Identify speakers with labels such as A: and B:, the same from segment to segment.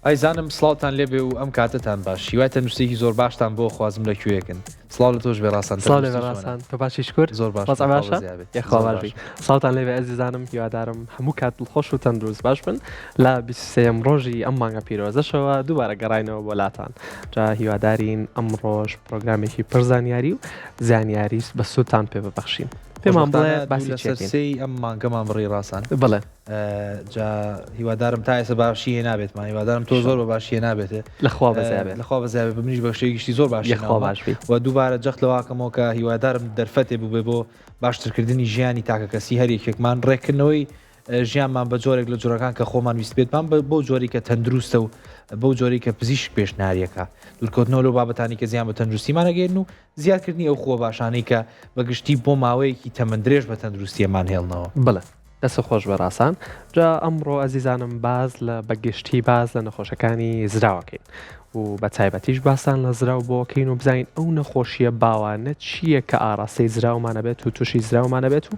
A: ئایزانم سڵاوتان لێبێ و ئەم کاتتان باش هیوای تەندروستێکی زۆر باشتان بۆ خوازم لەکوێیەکن سڵاو لە تۆش بێڕاستان
B: سڵاو لێ بەڕاستان تۆ باشی شکر
A: زۆر باش
B: باشە یەخوا باشی ساڵتان لێبێ ئەزیزانم هیوادارم هەموو کات دڵخۆش و تەندروست باش بن لە 23ەم ڕۆژی ئەم مانگە پیرۆزەشەوە دووبارە گەڕاینەوە بۆ لاتان جا هیوادارین ئەم ڕۆژ پرۆگرامێکی پڕ زانیاری و زانیاری بە سووتان پێ ببەخشین پێمان بڵێ باسی
A: سەرسەی ئەم مانگەمان بڕی ڕاستان
B: بڵێ
A: جا هیوادارم تا ئێستا باشی نابێتمان هیوادارم تۆ زۆر بە باشی نابێت
B: لەخوا بەزیابێت
A: لەخوا بەزیابێت بمنیش بەشتێکیشتی زۆر باش
B: یەخوا باشبی
A: و دووبارە جەختلەواکەمەوە کە هیوادارم دەرفەتێ بووبێ بۆ باشترکردنی ژیانی تاکە کەسی هەر یەکێکمان ڕێکردنەوەی ژیانمان بە جۆرێک لە جۆرەکان کە خۆمان ویست بێتمان بۆ جۆری کە تەندروستە و بەو جۆری کە پزیشک پێشنهاریەکە دوورکەوتنەوە لەو بابەتانی کە زیان بە تەندروستیمانەگەێن و زیادکردنی ئەو خۆ باشانەی کە بەگشتی بۆ ماوەیەکی تەمەندرێژ بە تەندروستیەمان هێڵنەوە
B: بڵێ دەست خۆش بەڕاستان جا ئەمڕۆ ئەزیزانم باز لە بەگشتی باز لە نەخۆشەکانی زراوەکەین و بە تایبەتیش باسان لە زراو بۆکەین و بزانین ئەو نەخۆشیە باوانە چییە کە ئاراستەی زراومانە بێت و تووشی زراومانە بێت و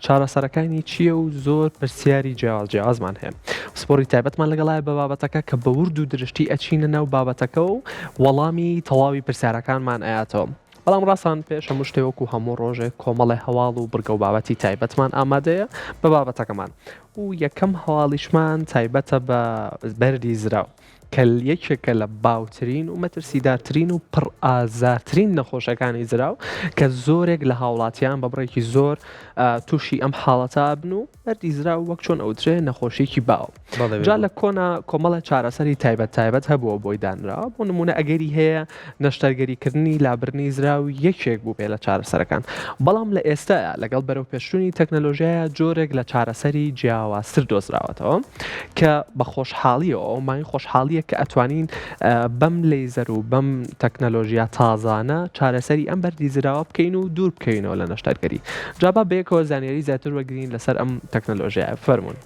B: چارەسەرەکانی چییە و زۆر پرسیاری جیاوازمان هەیە سپۆری تایبەتمان لەگەڵای بە بابەتەکە کە بە ورد و درشتی ئەچینە ناو بابەتەکە و وەڵامی تەواوی پرسیارەکانمان ئاياتەوە بەڵام ڕاستان پێش هەموو شتێوەکو هەموو ڕۆژێک کۆمەڵی هەواڵ و بڕگە و بابەتی تایبەتمان ئامادەیە بە بابەتەکەمان و یەکەم هەواڵیشمان تایبەتە بە بەردی زراو کە یەکێکە لە باوترین و مەترسیدارترین و پڕ ئازارترین نەخۆشەکانی زراو کە زۆرێک لە هاوڵاتیان بە بڕێکی زۆر تووشی ئەم حاڵەتە بن و بەردی زراو وەک چۆن ئەوترێ نەخۆشیێکی باو جا لە کۆنا کۆمەڵە چارەسەری تایبەت هەبووە بۆی دانراوە بۆ نمونە ئەگەری هەیە نەشتەرگەریکردنی لابرنی زراو یەکێک بوو پێ لە چارەسەرەکان بەڵام لە ئێستاە لەگەڵ بەرەو پێشتوونی تەکنەلۆژیایە جۆرێک لە چارەسەری جیاوازتر دۆزراوەتەوە کە بە خۆشحاڵیەوە ئەومانی خۆشحاڵی کە ئەتوانین بەم لەیزەر و بەم تەکنەلۆژیا تازانە چارەسەری ئەم بەردی زراوە بکەین و دوور بکەینەوە لە نەشتەرگەری جابا بەیەکەوە زانیاری زیاتر وەرگرین لەسەر ئەم تەکنەلۆژیایە فەرمونون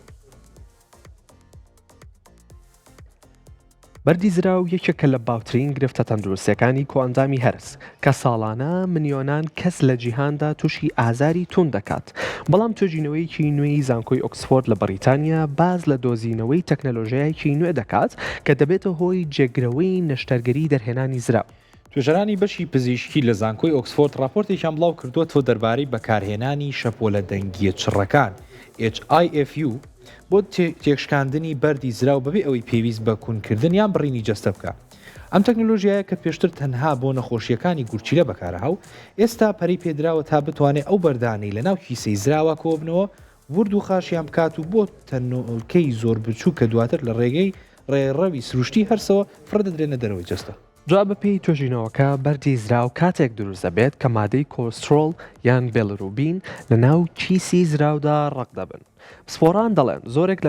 B: بەردی زراو یەکێکە لە باوترین گرفتە تەندروستیەکانی کۆئەندامی هەرس کە ساڵانە ملیۆنان کەس لە جیهاندا تووشی ئازاری تون دەکات بەڵام توێژینەوەیکی نوێی زانکۆی ئۆکسفۆرد لە بەریتانیا باز لە دۆزینەوەی تەکنەلۆژیایەکی نوێ دەکات کە دەبێتە هۆی جێگرەوەی نەشتەرگەری دەرهێنانی زراو
A: توێژەرانی بەشی پزیشکی لە زانکۆی ئۆکسفۆرد راپۆرتێکیان بڵاو کردووەوە دەربارەی بەکارهێنانی شەپۆلە دەنگیە چڕەکان HIFU بۆ تێکشکاندنی بەردی زراو بەبێ ئەوەی پێویست بە کوونکردن یان بڕینی جەستە بکە ئەم تەکنۆلۆژیایە کە پێشتر تەنها بۆ نەخۆشیەکانی گورچیلە بەکارەها و ئێستا پەری پێدراوە تا بتوانێت ئەو بەردانەی لە ناو کیسەی زراوە کۆبنەوە ورد و خاشیان بکات و بۆ تەنۆکەی زۆر بچوو کە دواتر لە ڕێگەی ڕێڕەوی سروشتی هەرسەوە فڕدەدرێنە دەرەوەی جەستە
B: جا بەپێی توێژینەوەکە بەردی زراو کاتێک دروست دەبێت کە مادەی کۆلسترۆل یان بێلروبین لە ناو کیسی زراودا ڕق دەبن سپۆران دەڵێن زۆرێک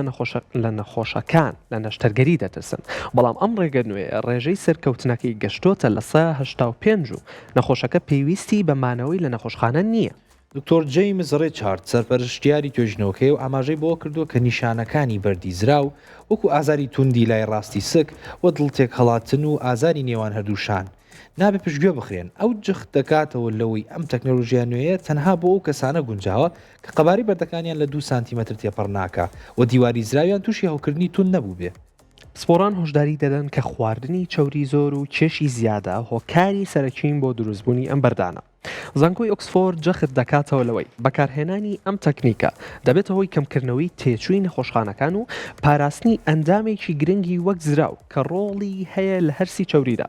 B: لە نەخۆشەکان لە نەشتەرگەری دەترسن بەڵام ئەم ڕێگە نوێ ڕێژەی سەرکەوتنەکەی گەشتۆتە لە 185 و نەخۆشەکە پێویستی بەمانەوەی لە نەخۆشخانە نییە
A: دکتۆر جەیمز ڕێچارد سەرپەرشتیاری توێژینەوەکەی و ئاماژەی بۆ کردووە کە نیشانەکانی بەردی زراو وەکو ئازاری توندی لای ڕاستی سک و دڵتێک هەڵاتن و ئازاری نێوان هەردووشان نابێ پشتگوێ بخرێن ئەو جخت دەکاتەوە لەوەی ئەم تەکنۆلۆژیا نوێیە تەنها بۆ ئەو کەسانە گونجاوە کە قەباری بەردەکانیان لە 2 سانتیمەتر تێپەڕ ناکە و دیواری زراویان تووشی هەوکردنی تون نەبوو بێ
B: سپۆران هۆشداری دەدەن کە خواردنی چەوری زۆر و کێشی زیادە هۆکاری سەرەکین بۆ دروستبوونی ئەم بەردانە زانکۆی ئۆکسفۆرد جەخت دەکاتەوە لەوەی بەکارهێنانی ئەم تەکنیکە دەبێتە هۆی کەمکردنەوەی تێچووی نەخۆشخانەکان و پاراستنی ئەندامێکی گرنگی وەک زراو کە ڕۆڵی هەیە لە هەرسی چەوریدا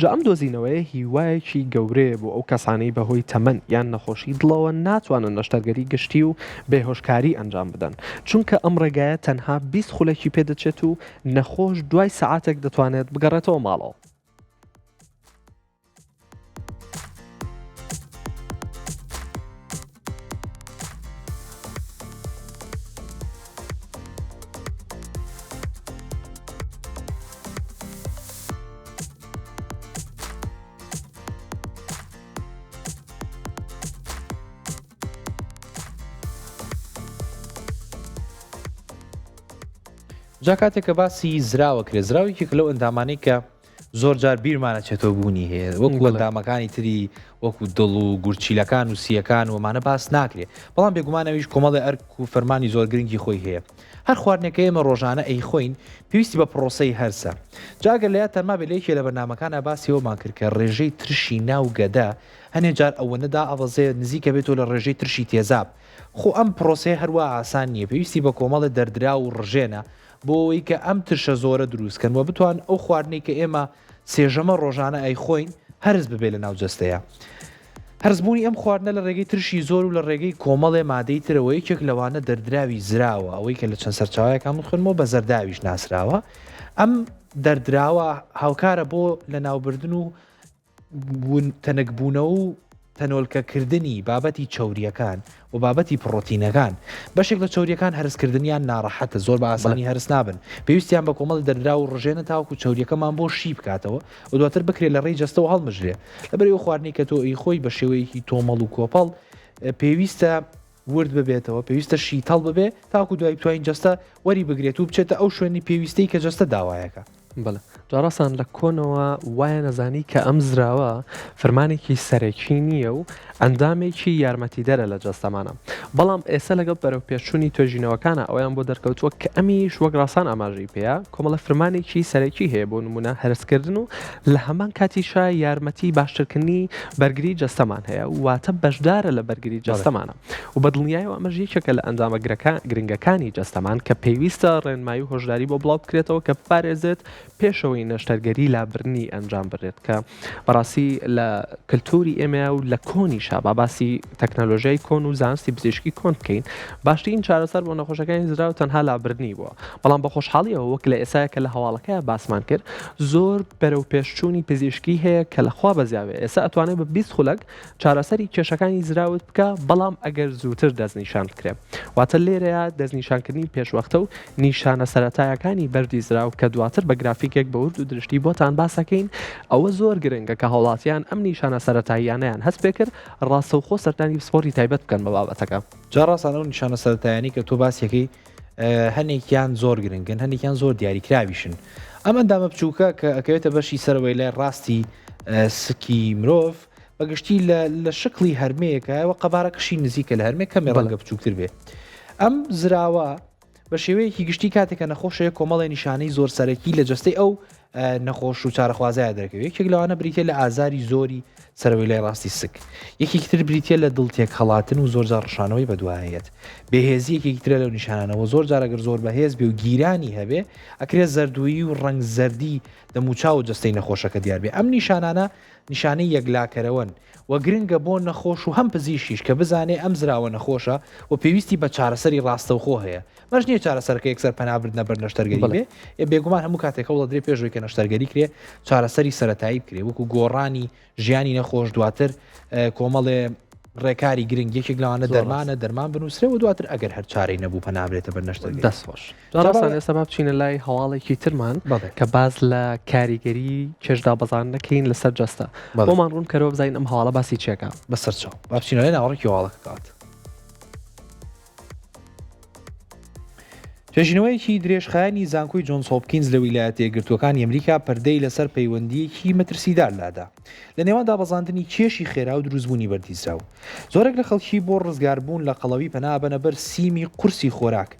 B: جا ئەم دۆزینەوەی هیوایەکی گەورەیە بۆ ئەو کەسانەی بەهۆی تەمەن یان نەخۆشی دڵەوە ناتوانن نەشتەرگەری گشتی و بێهۆشکاری ئەنجام بدەن چونکە ئەم ڕێگایە تەنها 20 خولێکی پێدەچێت و نەخۆش دوای سەعاتێک دەتوانێت بگەڕێتەوە ماڵەوە
A: جا کاتێک کە باسی زراوە کرێ زراوێکی لەو ئەندامانەی کە زۆر جار بیرمانەچێتەوە بوونی هەیە وەکو ئەندامەکانی تری وەکو دڵ و گورچیلەکان و سیەکان ومانە باس ناکرێت بەڵام بێگومانەویش کۆمەڵی ئەرک و فەرمانی زۆر گرنگی خۆی هەیە هەر خواردنەکە ئێمە ڕۆژانە ئەی خۆین پێویستی بە پرۆسەی هەرسە جاگەر لە یادتەما بێ لەیەکێ لە بەرنامەکانە باسیەوەمان کرد کە ڕێژەی ترشی ناو گەدە هەنێ جار ئەوەنەدا ئەوەزێ نزیکە بێتەوە لە ڕێژەی ترشی تێزاب خۆ ئەم پرۆسەیە هەروە ئاسان نییە پێویستی بە کۆمەڵە دەردرا و ڕژێنە بۆ ئەوەی کە ئەم ترشە زۆرە دروستکەن و بتوان ئەو خواردنەی کە ئێمە سێژەمە ڕۆژانە ئەی خۆین هەرز ببێ لە ناو جەستەیە هەرزبوونی ئەم خواردنە لە ڕێگەی ترشی زۆر و لە ڕێگەی کۆمەڵێ مادەی ترەوە یەکێک لەوانە دەردراوی زراوە ئەوەی کە لە چەند سەرچاوایەکان خوێنمەوە بە زەرداویش ناسراوە ئەم دەردراوە هاوکارە بۆ لە ناوبردن و تەنەکبوونەوە و تەنۆلکەکردنی بابەتی چاوریەکان و بابەتی پڕۆتینەکان بەشێک لە چاوریەکان هەرسکردنیان ناڕەحەتە زۆر بە ئاسانی هەرس نابن پێویستیان بە کۆمەڵ دەردرا و ڕژێنە تاوکو چاوریەکەمان بۆ شی بکاتەوە و دواتر بکرێت لە ڕێی جەستەوە هەڵمژرێ لەبەرەوە خواردنی کە تۆ ئەی خۆی بە شێوەیەکی تۆمەڵ و کۆپەڵ پێویستە ورد ببێتەوە پێویستە شیتەڵ ببێ تاکو دوای بتوانین جەستە وەری بگرێت و بچێتە ئەو شوێنی پێویستەی کە جەستە داوایەکە
B: بڵێ جاڕاستان لە کۆنەوە وایە نەزانی کە ئەم زراوە فەرمانێکی سەرەکی نییە و ئەندامێکی یارمەتیدەرە لە جەستەمانە بەڵام ئێستا لەگەڵ بەرەو پێشچوونی توێژینەوەکانە ئەویان بۆ دەرکەوتووە کە ئەمیش وەک ڕاستان ئاماژەی پێەیە کۆمەڵە فرمانێکی سەرەکی هەیە بۆ نمونە هەرسکردن و لە هەمان کاتیشا یارمەتی باشترکردنی بەرگری جەستەمان هەیە واتە بەشدارە لە بەرگری جەستەمانە و بەدڵنیایەوە ئەمەش یەکێکە لە ئەندامە گرنگەکانی جەستەمان کە پێویستە ڕێنمایی و هۆشداری بۆ بڵاو بکرێتەوە کە پارێزێت پێشەوەی نەشتەرگەری لابرنی ئەنجام بڕێت کە بەڕاستی لە کللتوری ئێمە و لە کۆنیشا باسی تەکنەلۆژیای کۆن و زانستی پزیشکی کۆن بکەین باشترین چارەسەر بۆ نەخۆشەکانی زرا و تەنها لابرنی بووە بەڵام بە خۆشحاڵیەوە وەک لە ئێسایەکە لە هەواڵەکەی باسمان کرد زۆر بەرەو پێشچوونی پزیشکی هەیە کە لەخوا بەزیاوێ ئێستا ئەتوانێت بە 20 خولەک چارەسەری کێشەکانی زراوت بکە بەڵام ئەگەر زووتر دەستنیشان بکرێت واتە لێرەیە دەستنیشانکردنی پێشوەختە و نیشانە سەرەتایەکانی بەردی زراو کە دواتر بە گرافیکێک بە ورد و درشتی بۆتان باسەکەین ئەوە زۆر گرنگە کە هەوڵاتیان ئەم نیشانە سەرەتاییانیان هەست پێ کرد ڕاستەوخۆ سەردانی سپۆری تایبەت بکەن بە بابەتەکە
A: جاڕاستانە و نیشانە سەرەتایانی کە تۆ باسیەکەی هەنێکیان زۆر گرنگن هەنێکیان زۆر دیاریکراویشن ئەم ئەندامە بچووکە کە ئەکەوێتە بەشی سەرەوەی لای ڕاستی سکی مرۆڤ بەگشتی لە شکلی هەرمەیەکە وە قەبارەکەشی نزیکە لە هەرمێک کەمێ ڕەنگە بچووکتر بێ ئەم زراوە بە شێوەیەکی گشتی کاتێکە نەخۆشەیە کۆمەڵی نیشانەی زۆر سەرەکی لە جەستەی ئەو نەخۆش و چارەخوازایە دەرەکەوێت یەکێک لەوانە بریتە لە ئازاری زۆری سەرەوەی لای ڕاستی سک یەکێکتر بریتە لە دڵتێک هەڵاتن و زۆر جار ڕشانەوەی بەدوایەت بێهێزی یەکێکترە لەو نیشانانەوە زۆر جارەگەر زۆر بەهێز بێ و گیرانی هەبێ ئەکرێت زەردوویی و ڕنگ زەردی دەموچاو و جەستەی نەخۆشەکە دیار بێ ئەم نیشانانە نیشانەی یەکلاکەرەوەن و گرنگە بۆ نەخۆش و هەم پزیشیش کە بزانێ ئەم زراوە نەخۆشە و پێویستی بە چارەسەری ڕاستەوخۆ هەیە مەش نییە چارەسەرکە یەکسەر پەنابردنە بەر نەشتەرگەری بێ بێگومان هەموو کاتێکە وڵە درێ پێشوەی کە نەشتەرگەری کرێ چارەسەری سەرەتایی بکرێ وەکو گۆڕانی ژیانی نەخۆش دواتر کۆمەڵێ ڕێکاری گرنگ یەکێک لەوانە دەرمانە دەرمان بنووسێ و دواتر ئەگەر هەر چارەی نەبوو پەنابرێتە بەر نەشتەرگەری
B: دەستخۆش ڕاستان ئێستا با بچینە لای هەواڵێکی ترمان کە باز لە کاریگەری کێشدا بەزان نەکەین لەسەر جەستە بۆمان ڕوون کەرەوە بزانین ئەم هەواڵە باسی چێکە
A: بەسەرچاو با بچینە لای ناوەڕێکی هەواڵەکە کات توێژینەوەیەکی درێژخایانی زانکۆی جۆنس هۆپکینز لە ویلایەتە یەکگرتووەکانی ئەمریکا پەردەی لەسەر پەیوەندیەکی مەترسیدار لادا لە نێوان دابەزاندنی کێشی خێرا و دروستبوونی بەردیزراو زۆرێک لە خەڵکی بۆ ڕزگاربوون لە قەڵەوی پەنابەنە بەر سیمی قورسی خۆراک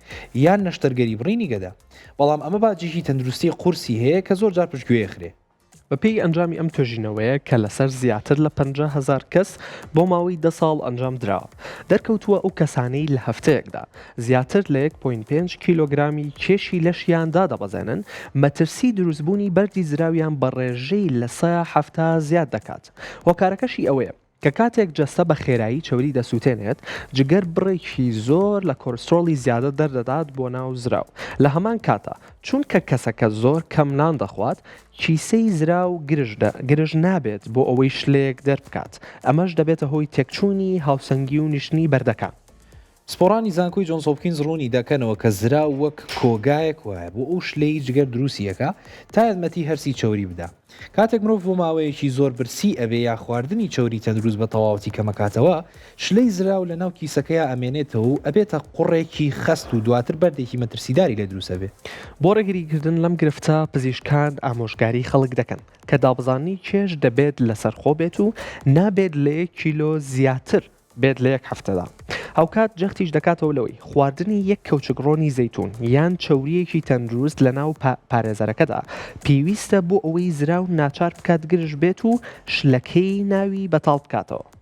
A: یان نەشتەرگەری بڕینی گەدا بەڵام ئەمە باجێکی تەندروستی قورسی هەیە کە زۆر جار پشتگوێ خرێ
B: بەپێی ئەنجامی ئەم توێژینەوەیە کە لەسەر زیاتر لە 50,000 کەس بۆ ماوەی 10 ساڵ ئەنجام درراوە دەرکەوتووە ئەو کەسانەی لە هەفتەیەکدا زیاتر لە 1.5 کیلۆگرامی کێشی لەشیاندا دەبەزێنن مەترسی دروستبوونی بەردی زراویان بە ڕێژەی لە 170 زیاد دەکات هۆکارەکەشی ئەوەیە کە کاتێک جەستە بە خێرایی چاوری دەسووتێنێت جگەر بڕێکی زۆر لە کۆرسۆڵی زیادە دەردەدات بۆ ناو زراو لە هەمان کاتە چونکە کەسەکە زۆر کەم نان دەخوات کیسەی زراو گرژ نابێت بۆ ئەوەی شلێک دەربکات ئەمەش دەبێتە هۆی تێکچوونی هاوسەنگی و نیشتنی بەردەکان
A: سپۆرانی زانکۆی جۆنس هۆپکینز ڕوونی دەکەنەوە کە زرا وەک کۆگایەک وایە بۆ ئەو شلەی جگەر دروستیەکە تا یارمەتی هەرسی چەوری بدا. کاتێک مرۆڤ بۆ ماوەیەکی زۆر برسی ئەبێ یا خواردنی چەوری تەندروست بە تەواوەتی کەمەکاتەوە، شلەی زراو لە ناو کیسەکەیە ئەمێنێتەوە و ئەبێتە قوڕێکی خەست و دواتر بەردێکی مەترسیداری لێ دروستە بێ.
B: بۆ ڕێگریکردن لەم گرفتە پزیشکان ئامۆژگاری خەڵک دەکەن کە دابزانانی چێژ دەبێت لەسەرخۆ بێت و نابێت لە 1 کیلۆ زیاتر بێت لە 1 هەفتەدا. هاوکات جەختیش دەکاتەوە لەوەی خواردنی 1 کەوچگڕۆنی زەیتون یان چەوریەکی تەندروست لە ناو پارێزەرەکەدا پێویستە بۆ ئەوەی زراو ناچار بکات گرژ بێت و شلەکەی ناوی بەتاڵ بکاتەوە.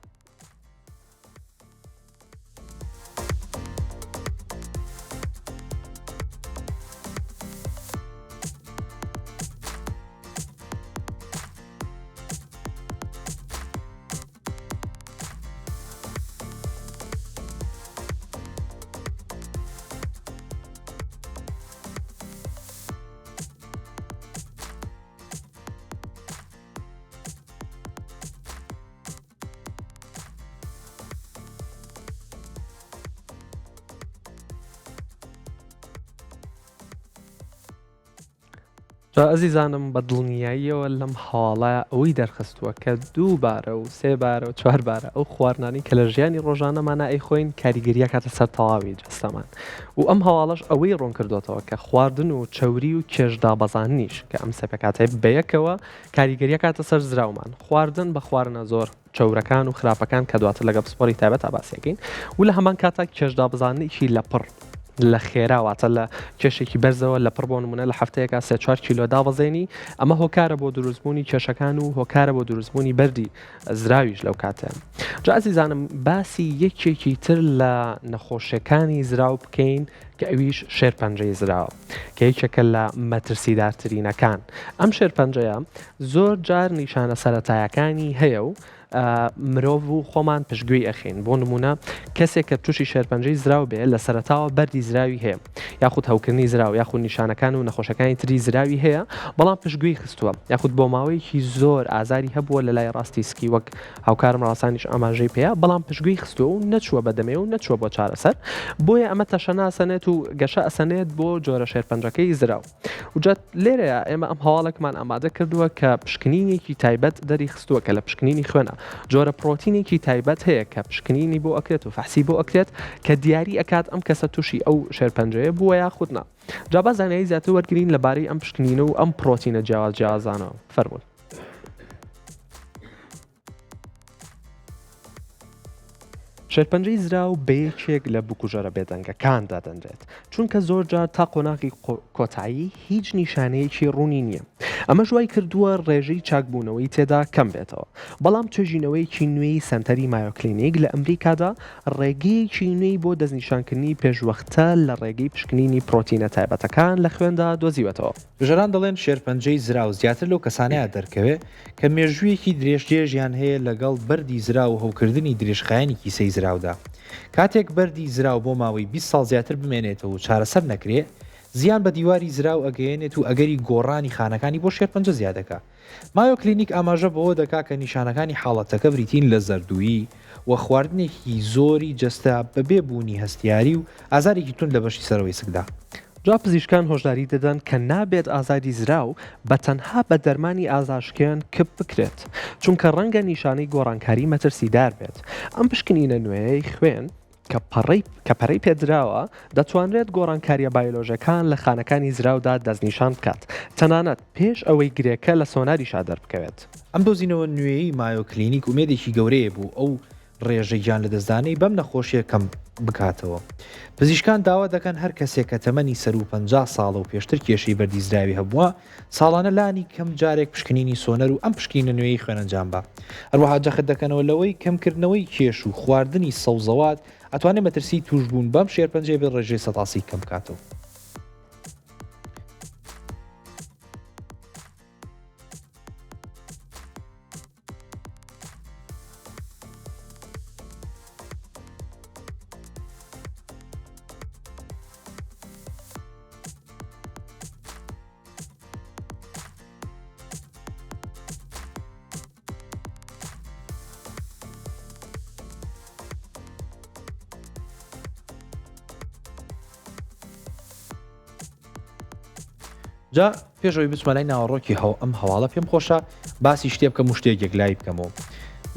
B: ئەزیزانم بە دڵنیاییەوە لەم هەواڵە ئەوەی دەرخستووە کە 2 بارە و 3 بارە و 4 بارە ئەو خواردنانی کە لە ژیانی ڕۆژانەمانە ئەیخۆین کاریگەریە کاتە سەر تەواوی جەستەمان و ئەم هەواڵەش ئەوەی ڕوون کردوێتەوە کە خواردن و چەوری و کێشدابەزاننیش کە ئەم سەپێکاتێ بەیەکەوە کاریگەریە کاتە سەر زراومان خواردن بە خواردنە زۆر چەورەکان و خراپەکان کە دواتر لەگە پسپۆری تایبەت تا باسیەکەین و لە هەمان کاتە کێشدابزانێکی لەپڕ لە خێراواتە لە کێشێکی بەرزەوە لە پڕ بۆ نمونە لە هەفتەیەکە 3-4 کیلۆ دابەزێنی ئەمە هۆکارە بۆ دروستبوونی کێشەکان و هۆکارە بۆ دروستبوونی بەردی زراویش لەو کاتە. جا ئازیزانم باسی یەکێکی تر لە نەخۆشیەکانی زراو بکەین کە ئەویش شێرپەنجەی زراوە کە یەکێکە لە مەترسیدارترینەکان. ئەم شێرپەنجەیە زۆر جار نیشانە سەرەتایەکانی هەیە و مرۆڤ و خۆمان پشتگوێی ئەخین بۆ نمونە کەسێک کە تووشی شێرپەنجەی زراو بێ لە سەرەتاوە بەردی زراوی هەیە یاخود هەوکردنی زراو یاخود نیشانەکان و نەخۆشەکانی تری زراوی هەیە بەڵام پشتگوێی خستووە یاخود بۆ ماوەیەکی زۆر ئازاری هەبووە لە لای ڕاستی سکی وەک هاوکارم ڕاستانیش ئاماژەی پێەیە بەڵام پشتگوێی خستووە و نەچووە بەدەمێ و نەچووە بۆ چارەسەر بۆیە ئەمە تەشەنا ئەسەنێت و گەشە ئەسەنێت بۆ جۆرە شێرپەنجەکەی زراو وجات لێرەیە ئێمە ئەم هەواڵێکمان ئامادە کردووە کە پشکنینێکی تایبەت دەری خستووە کە لە پشکنینی خوێنە جۆرە پرۆتینێکی تایبەت هەیە کە پشکنینی بۆ ئەکرێت و فەحسی بۆ ئەکرێت کە دیاری ئەکات ئەم کەسە تووشی ئەو شێرپەنجەیە بووە یاخودنا جا با زانایی زیاتر وەرگرین لەبارەی ئەم پشکنینە و ئەم پرۆتینە جیاوازانەوە فەرموون. شێرپەنجەی زراو بەیەکێک لە بکوژەرە بێدەنگەکاندا دەنرێت چونکە زۆر جار تا قۆناغی کۆتایی هیچ نیشانەیەکی ڕوونی نییە. ئەمە ژوای کردووە ڕێژەی چاکبوونەوەی تێدا کەم بێتەوە بەڵام توێژینەوەیکی نوێی سنتەری مایۆکلینیک لە ئەمریکادا ڕێگەیەکی نوێی بۆ دەستنیشانکردنی پێشوەختە لە ڕێگەی پشکنینی پرۆتینە تایبەتەکان لە خوێندا دۆزیوەتەوە.
A: ژەران دەڵێن شێرپەنجەی زراو زیاتر لەو کەسانەیە دەرکەوێت کە مێژوویەکی درێژدێژیان هەیە لەگەڵ بەردی زرا و هەوکردنی درێژخایەنی کیسەی زراودا. کاتێک بەردی زراو بۆ ماوەی 20 ساڵ زیاتر بمێنێتەوە و چارەسەر نەکرێ زیان بە دیواری زراو ئەگەیەنێت و ئەگەری گۆڕانی خانەکانی بۆ شێرپەنجە زیادەکە. مایۆ کلینیک ئاماژە بەوە دەکا کە نیشانەکانی حاڵەتەکە بریتین لە زەردوویی و خواردنێکی زۆری جەستا بەبێ بوونی هەستیاری و ئازارێکی تون لە بەشی سەرەوەی سکدا.
B: جا پزیشکان هۆشداری دەدەن کە نابێت ئازاری زراو بە تەنها بە دەرمانی ئازاشکێن کپ بکرێت چونکە ڕەنگە نیشانەی گۆڕانکاری مەترسیدار بێت. ئەم پشکنینە نوێی خوێن کە پەرەی پێدراوە دەتوانرێت گۆڕانکاریە بایۆلۆژەکان لە خانەکانی زراودا دەستنیشان بکات تەنانەت پێش ئەوەی گرێکە لە سۆناریشا دەربکەوێت.
A: ئەم دۆزینەوە نوێی مایۆ کلینیک ومێدێکی گەورەیە بوو ئەو ڕێژەی گیان لە دەستدانەی بەم نەخۆشیە کەم بکاتەوە. پزیشکان داوا دەکەن هەر کەسێک کە تەمەنی سەر و 50 ساڵە و پێشتر کێشەی بەردیزراوی هەبووە ساڵانە لانی کەم جارێک پشکنینی سۆنەر و ئەم پشکینە نوێی خوێنەنجام بە. هەروەها جەخت دەکەنەوە لەوەی کەمکردنەوەی کێش و خواردنی سەوزەوات ئەتوانێت مەترسی توشبوون بەم شێرپەنجەی بێ ڕێژەی سەتاسی کەم بکاتەوە. جا پێشەوەی بچمە لای ناوەڕۆکی ئەم هەواڵە پێم خۆشە باسی شتێ بکەم و شتێکێک لای بکەمەوە.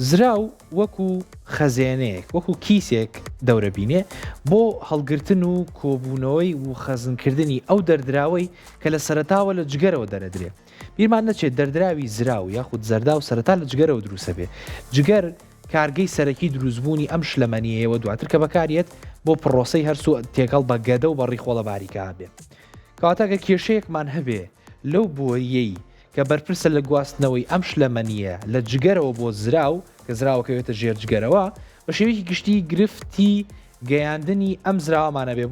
A: زراو وەکو خەزێنەیەک وەکو کیسێک دەورەبینێ بۆ هەڵگرتن و کۆبوونەوەی و خەزنکردنی ئەو دەردراوەی کە لە سەرەتاوە لە جگەرەوە دەرەدرێ. بیرمان نەچێت دەردراوی زراو یاخود زەردا و سەرەتا لە جگەرەوە دروستە بێ. جگەر کارگەی سەرەکی دروستبوونی ئەم شلەمەنیەوە دواتر کە بەکارێت بۆ پرۆسەی هەرسوو تێکەڵ بە گەدە و بەڕی خۆڵە باریکا بێ. کەواتاکە کێشەیەکمان هەبێ لەو بۆریەی کە بەرپرسە لە گواستنەوەی ئەم شلەمەنیە لە جگەرەوە بۆ زراو کە زراوەکەوێتە ژێر جگەرەوە بە شێوەیەکی گشتی گرفتی گەیاندنی ئەم زراوەمانە بێ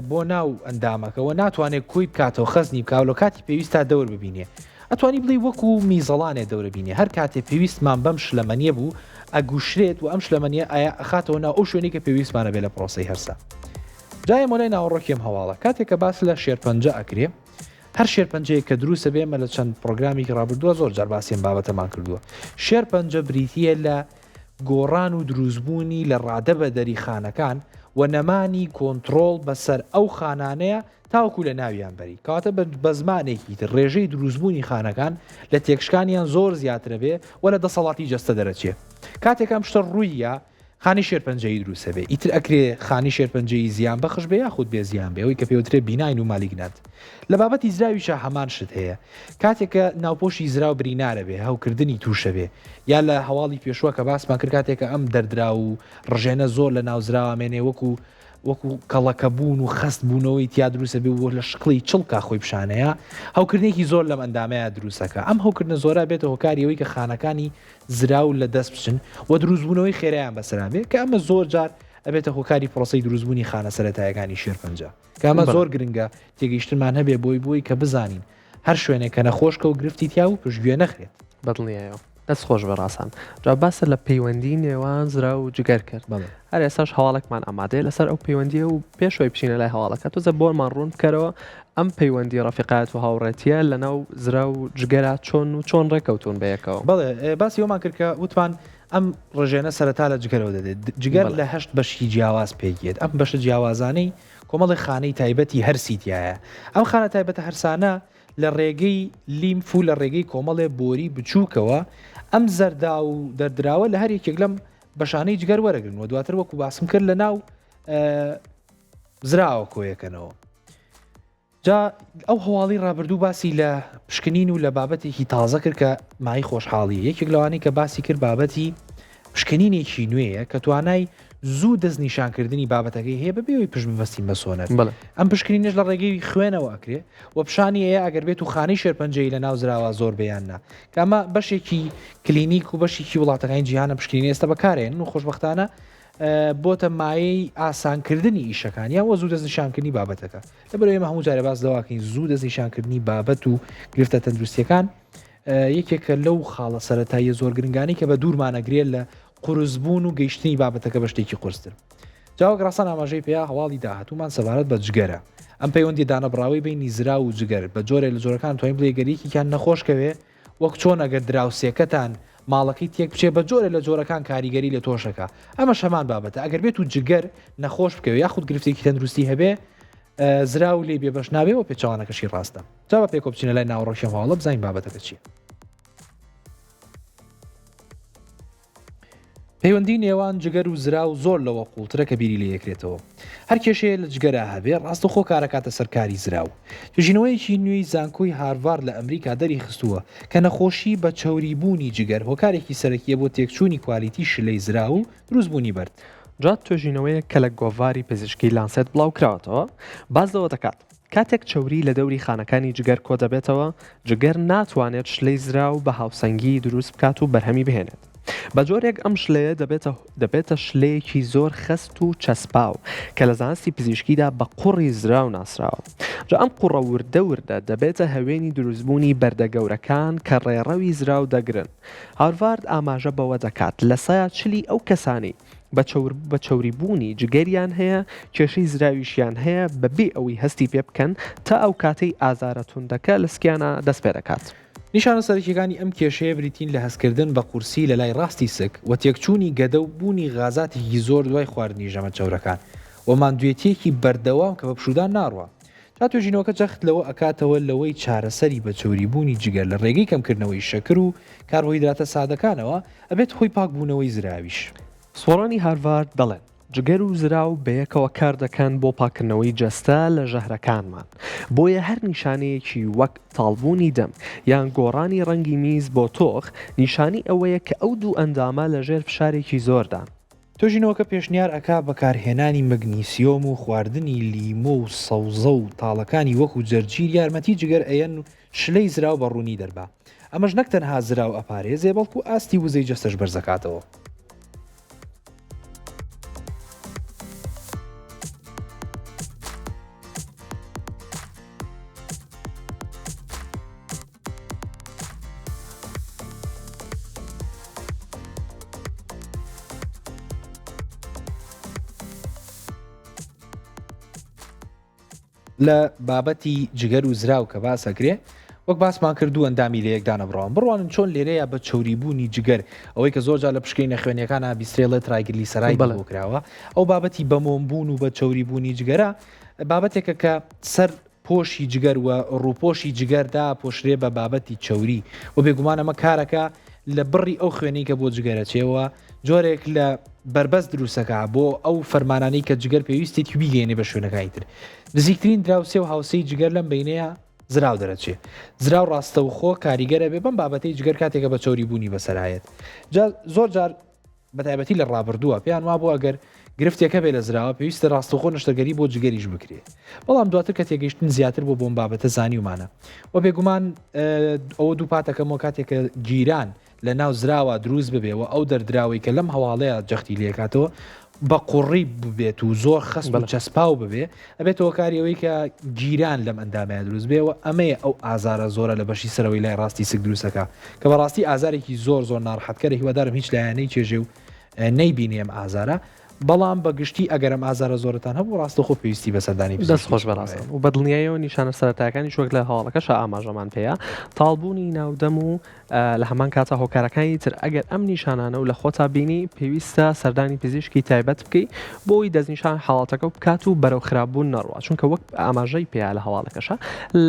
A: بۆ ناو ئەندامەکەەوە ناتوانێت کۆی بکاتەوە خەزنی بکاو لە کاتی پێویستە دەور ببینێ. ئەتوانی بڵی وەکو میزەڵانێ دەورەبینێ هەر کاتێ پێویستمان بەم شلەمەنیە بوو ئەگوشرێت و ئەم شلەمەنیە ئایا ئەخاتەوە ناو ئەو شوێنی کە پێویستمانە بێ لە پرۆسەی هەرسا. جای مۆلای ناوەڕۆکیم هەواڵە کاتێک کە باس لە شێرپەنجە ئەکرێ هەر شێرپەنجەیە کە دروستە بێمە لە چەند پرۆگرامی ڕابردووە زۆر جار باسیێن بابەتەمان کردووە. شێرپەنجە بریتیە لە گۆڕان و دروستبوونی لە ڕادە بە دەریخانەکان و نەمانی کۆنتترۆل بەسەر ئەو خانانەیە تاوکو لە ناویان بەری کاتە بە زمانێکی تر ڕێژەی دروستبوونی خانەکان لە تێکشکانیان زۆر زیاترە بێ و لە دەسەڵاتی جەستە دەرەچێ. کاتێکم شتە ڕوویە خانی شێرپەنجەی دروستە بێ ئیتر ئەکرێ خانی شێرپەنجەی زیان بەخش بێ یاخود بێ زیان بێ ئەوی کە پێوترێ بیناین و مالیگنات. لە بابەتی زراویشە هەمان شت هەیە کاتێکە ناوپۆشی زراو برینارە بێ هەوکردنی تووشە بێ یا لە هەواڵی پێشوە کە باسمان کرد کاتێکە ئەم دەردرا و ڕژێنە زۆر لە ناوزراوامێنێ وەکو کەڵەکەبوون و خست بوونەوەی تیا دروستە بێ بۆ لە شقلی چڵکا خۆی پیشانەیە هەوکردێکی زۆر لەم ئەندامەیە دروستەکە. ئەم هەوکردنە زۆرە بێتە هۆکاریەوەی کە خانەکانی زراو لە دەست بچن و دروستبوونەوەی خێرایان بەسەرا بێ کە ئەمە زۆر جار ئەبێتە هۆکاری پرۆسەی دروستبوونی خانە سەرەتایەکانی شێرپەنجە کە ئەمە زۆر گرنگە تێگەیشتنمان هەبێ بۆی کە بزانین هەر شوێنێک کە نەخۆشکە و گرفتی تیا و پشتگوێ نەخرێت.
B: بەدڵنیایەوە دەست خۆش بەڕاستان جا باسە لە پەیوەندی نێوان زرا و جگەر کرد هەر ئێساش هەواڵێکمان ئامادەیە لەسەر ئەو پەیوەندیە و پێشەوەی بچینە لای هەواڵەکە تۆزە بۆمان ڕوون بکەرەوە ئەم پەیوەندی ڕەفیقات و هاوڕێتیە لەناو زرا و جگەرا چۆن ڕێکەوتون بەیەکەوە.
A: بەڵێ باسی ئەومان کرد کە وتمان ئەم ڕژێنە سەرەتا لە جگەرەوە دەدێت جگەر لە هەشت بەشی جیاواز پێگێت ئەم بەشە جیاوازانەی کۆمەڵی خانەی تایبەتی هەرسیتیایە ئەم خانە تایبەتە هەرسانە لە ڕێگەی لیمف و لە ڕێگەی کۆمەڵێ بۆری بچووکەوە ئەم زەردا و دەردراوە لە هەر یەکێک لەم بەشانەی جگەر وەرەگرن و دواتر وەکو باسم کرد لە ناو زراوە کۆیەکەنەوە. جا ئەو هەواڵی ڕابردوو باسی لە پشکنین و لە بابەتێکی تازە کرد کە مای خۆشحاڵی یەکێک لەوانەی کە باسی کرد بابەتی پشکنینێکی نوێیە کە توانای زوو دەستنیشانکردنی بابەتەکەی هەیە بەبێەوەی پشتبەستی بەسۆنەر ئەم پشکنینش لە ڕێگەی خوێنەوە ئەکرێ و پیشانی ئەیە ئەگەر بێت و خانەی شێرپەنجەی لە ناو زراوە زۆر بەیاننا کە ئەمە بەشێکی کلینیک و بەشێکی وڵاتەکانی جیهانە پشکنینی ئێستا بەکارێن و خۆشبەختانە بۆتە مایەی ئاسانکردنی ئیشەکانیان وە زوو دەستنیشانکردنی بابەتەکە لەبەرەوەی ئێمە هەموو جارە باس دەواکەین زوو دەستنیشانکردنی بابەت و گرفتە تەندروستیەکان یەکێکە لەو خاڵە سەرەتایی زۆر گرنگانی کە بە دوورمانەگرێت لە قورسبوون و گەیشتنی بابەتەکە بە شتێکی قورستر. جاوە گڕاستان ئاماژەی پێیا هەواڵی داهاتوومان سەبارەت بە جگەرە ئەم پەیوەندی دانەبراوی بینی زرا و جگەر بە جۆرێک لە جۆرەکان توانین بڵێ گەریەکیان نەخۆشکەوێ وەک چۆن ئەگەر دراوسێکەتان ماڵەکەی تێک بچێ بە جۆرە لە جۆرەکان کاریگەری لە تۆشەکە ئەمە شەمان بابەتە ئەگەر بێت و جگەر نەخۆش بکەوێ یاخود گرفتێکی تەندروستی هەبێ زرا و لێ بێبەش نابێەوە پێچوانەکەشی ڕاستە. جا بە پێکۆ بچینە لای ناوەڕۆکیە هەواڵە بزانین بابەتەکە چییە. پەیوەندی نێوان جگەر و زرا و زۆر لەوە قوڵترە کە بیری لە یەکرێتەوە هەر کێشەیە لە جگەرە هەبێ ڕاستە خۆ کارەکاتە سەرکاری زراو. توژینەوەیەکی نوێی زانکۆی هاروارد لە ئەمریکا دەری خستووە کە نەخۆشی بە چاوریبوونی جگەر هۆکارێکی سەرەکیە بۆ تێکچوونی کوالیتی شلەی زرا و دروستبوونی بەرد.
B: جات توێژینەوەیە کە لە گۆڤاری پزیشکی لانسێت بڵاو کراوەتەوە باز لەوە دەکات کاتێک چاوری لە دەوری خانەکانی جگەر کۆ دەبێتەوە جگەر ناتوانێت شلەی زرا و بە هاوسەنگی دروست بکات و بەرهەمی بهێنێت. بە جۆرێک ئەم شلەیە دەبێتە شلەیەکی زۆر خست و چەسپاو کە لە زانستی پزیشکیدا بە قوڕی زرا و ناسراوە. جا ئەم قوڕە وردە دەبێتە هەوێنی دروستبوونی بەردەگەورەکان کە ڕێڕەوی زرا و دەگرن. هاروارد ئاماژە بەوە دەکات لە سایە چلی ئەو کەسانی بە چاوریبوونی جگەریان هەیە کێشەی زراویشیان هەیە بەبێ ئەوەی هەستی پێ بکەن تا ئەو کاتەی ئازارە توندەکە لە سکیانە دەست پێ دەکات.
A: نیشانە سەرەکیەکانی ئەم کێشەیە بریتین لە هەستکردن بە قورسی لە لای ڕاستی سک و تێکچوونی گەدە و بوونی غازاتێکی زۆر دوای خواردنی ژەمە چاورەکان و ماندوێتیەکی بەردەوام کە بە پشودان ناڕوە. تا توێژینەوەکە جەخت لەوە ئەکاتەوە لەوەی چارەسەری بە چۆریبوونی جگەر لە ڕێگەی کەمکردنەوەی شەکر و کاربۆهیدراتە سادەکانەوە ئەبێت خۆی پاکبوونەوەی زراویش.
B: سۆڕانی هاروارد دەڵێن جگەر و زراو بەیەکەوە کار دەکەن بۆ پاکردنەوەی جەستە لە ژەهرەکانمان بۆیە هەر نیشانەیەکی وەک تاڵبوونی دەم یان گۆڕانی ڕەنگی میز بۆ تۆخ نیشانی ئەوەیە کە ئەو دوو ئەندامە لەژێر فشارێکی زۆردان.
A: توێژینەوەکە پێشنیار ئەکا بەکارهێنانی مەگنیسیۆم و خواردنی لیمۆ و سەوزە و تاڵەکانی وەکو جەرجیر یارمەتی جگەر ئەیەن و شلەی زراو بە ڕوونی دەربا. ئەمەش نەک تەنها زراو ئەپارێزێ بەڵکو ئاستی وزەی جەستەش بەرزەکاتەوە. لە بابەتی جگەر و زراو کە باسەکرێ وەک باسمان کردو ئەندامی لە یەکدانە بڕەوە بڕوانن چۆن لێرەیە بە چۆریبوونی جگەر ئەوەی کە زۆرجار لە پشکەی نەخوێنیەکانە بیسترێڵێت ڕایگرلی سەرای بۆ کراوە ئەو بابەتی بەمۆمبوون و بە چۆریبوونی جگەرە بابەتێکە کە سەر پۆشی جگەر و ڕووپۆشی جگەردا پۆشرێ بە بابەتی چۆری و بێگومان ئەمە کارەکە لە بڕی ئەو خوێنەی کە بۆ جگەرەچێەوە جۆرێک لە بربەست دروستەکە بۆ ئەو فەرمانانەی کە جگەر پێویستی بیگەێنێ بە شوێنەکانی تر. نزیکترین دراوسێ و هاوسەی جگەر لەم بینەیە زراو دەرەچێ. زراو ڕاستەوخۆ کاریگەرە بێ بەم بابەتەی جگەر کاتێکە بە چۆریبوونی بەسەرایەت. زۆر جار بەتایبەتی لە ڕابردووە پێیان وا بۆ ئەگەر گرفتێکە بێ لە زراوە پێویستە ڕاستەوخۆ نەشتەگەری بۆ جگەریش بکرێ. بەڵام دواتر کە تێگەیشتن زیاتر بۆ بۆم بابەتە زانیومانە و بێگومان ئەوە دوو پاتەکەمەوە کاتێکە گیران لە ناو زراوە دروست ببێەوە ئەو دەردراوی کە لەم هەواڵەیە جەختی لێکاتەوە بە قوڕی ببێت و زۆر خەست و چەسپاو ببێ ئەبێتەوە کاریەوەی کە گیران لەم ئەندامەیە دروست بێەوە ئەمەیە ئەو ئازارە زۆرە لە بەشی سەرەوەی لای ڕاستی سک دروستەکە کە بەڕاستی ئازارێکی زۆر ناڕحەتکەرە هیوادارم هیچ لایەنەی چێژێ و نەیبینێم ئازارە. بەڵام بەگشتی ئەگەرم ئازارە زۆرتان هەبوو ڕاستەخۆ پێویستی بە سەردانی
B: دەستخۆش بەڕاستن و بەدڵنیایەوە نیشانە سەرەتاکانی شوەک لە هەواڵەکەش ئاماژەمان پێەیە تاڵبوونی ناودەم و لە هەمان کاتە هۆکارەکانی تر ئەگەر ئەم نیشانانە و لە خۆتا بینی پێویستە سەردانی پزیشکی تایبەت بکەیت بۆی دەستنیشان حاڵاتەکە و بکات و بەرەو خراپبوون نەڕوە چونکە وەک ئاماژەی پێیا لە هەواڵەکەشە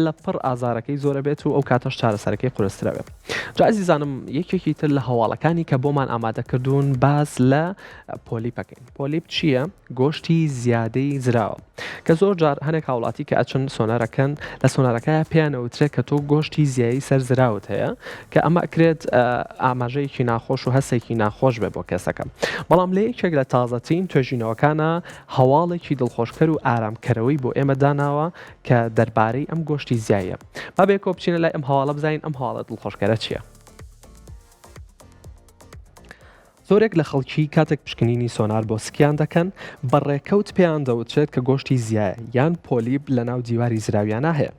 B: لە پڕ ئازارەکەی زۆرە بێت و ئەو کاتەش چارەسەرەکەی قورسترە بێت. جا عزیزانم یەکێکی تر لە هەواڵەکانی کە بۆمان ئامادەکردوون باز لە پۆلیپەکەین. پۆلیپ چییە؟ گۆشتی زیادەی زراوە کە زۆر جار هەنێک هاوڵاتی کە ئەچن سۆنارەکەن لە سۆنارەکە پێیانەوترێت کە تۆ گۆشتی زیایی سەر زراوت هەیە کە ئەمە ئەکرێت ئاماژەیەکی ناخۆش و هەسێکی ناخۆش بێ بۆ کەسەکە. بەڵام لە یەکێک لە تازەترین توێژینەوەکانە هەواڵێکی دڵخۆشکەر و ئارامکەرەوەی بۆ ئێمە داناوە کە دەربارەی ئەم گۆشتی زیایە. با بێکۆ بچینە لای ئەم هەواڵە بزانین ئەم هەواڵە دڵخۆشکەرە چییە. زۆرێک لە خەڵکی کاتێک پشکنینی سۆنار بۆ سکیان دەکەن بەڕێکەوت پێیان دەوترێت کە گۆشتی زیایە یان پۆلیب لە ناو دیواری زراویانە هەیە.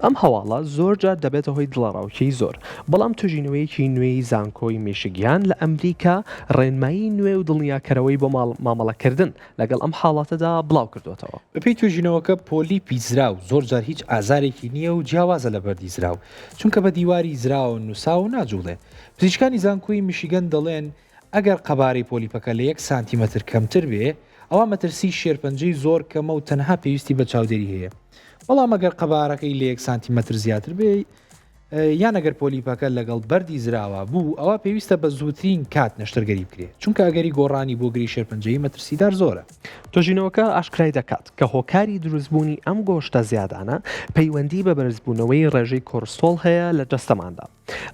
B: ئەم هەواڵە زۆر جار دەبێتە هۆی دڵەڕاوکەی زۆر بەڵام توێژینەوەیەکی نوێی زانکۆی میشیگیان لە ئەمریکا ڕێنمایی نوێ و دڵنیاکەرەوەی بۆ مامەڵەکردن لەگەڵ ئەم حاڵاتەدا بڵاو کردوێتەوە.
A: بەپێی توێژینەوەکە پۆلیپی زراو زۆر جار هیچ ئازارێکی نییە و جیاوازە لە بەردی زراو چونکە بە دیواری زراوە نووسا و ناجوڵێ. پزیشکانی زانکۆی میشیگەن دەڵێن ئەگەر قەبارەی پۆلیپەکە لە 1 سانتیمەتر کەمتر بێ ئەوە مەترسی شێرپەنجەی زۆر کەمە و تەنها پێویستی بە چاودێری هەیە. بەڵام ئەگەر قەبارەکەی لە 1 سانتیمەتر زیاتر بێ یان ئەگەر پۆلیپەکە لەگەڵ بەردی زراوە بوو ئەوە پێویستە بە زووترین کات نەشتەرگەری بکرێت چونکە ئەگەری گۆڕانی بۆ گری شێرپەنجەی مەترسیدار زۆرە.
B: توێژینەوەکە ئاشکرای دەکات کە هۆکاری دروستبوونی ئەم گۆشتە زیادانە پەیوەندی بە بەرزبوونەوەی ڕێژەی کۆرستۆڵ هەیە لە جەستەماندا.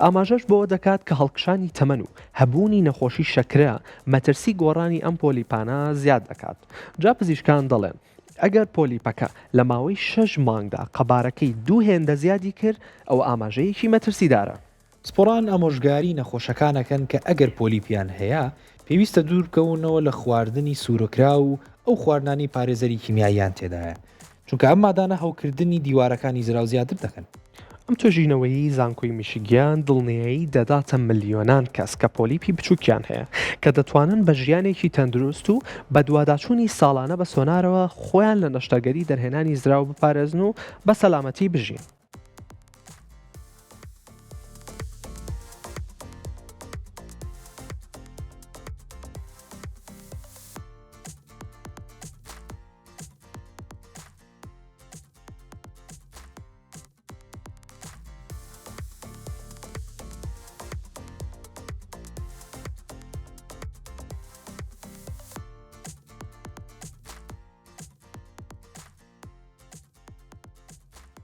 B: ئاماژەش بۆ دەکات کە هەڵکشانی تەمەن و هەبوونی نەخۆشی شەکرە مەترسی گۆڕانی ئەم پۆلیپانە زیاد دەکات. جا پزیشکان دەڵێن ئەگەر پۆلیپەکە لە ماوەی 6 مانگدا قەبارەکەی 2 هێندە زیادی کرد ئەو ئاماژەیەکی مەترسیدارە.
A: سپۆران ئەمۆژگاری نەخۆشەکانەکەن کە ئەگەر پۆلیپیان هەیە پێویستە دوور بکەونەوە لە خواردنی سوورکرا و ئەو خواردنانی پارێزەری کیمیاییان تێدایە چونکە ئەم مادانە هەوکردنی دیوارەکانی زراو زیاتر دەکەن.
B: ئەم توێژینەوەی زانکۆی میشیگیان دڵنیایی دەداتە ملیۆنان کەس کە پۆلیپی بچووکیان هەیە کە دەتوانن بە ژیانێکی تەندروست و بە دوواداچوونی ساڵانە بە سۆنارەوە خۆیان لە نەشتەگەری دەرهێنانی زراو بپارێزن و بە سەلامەتی بژین.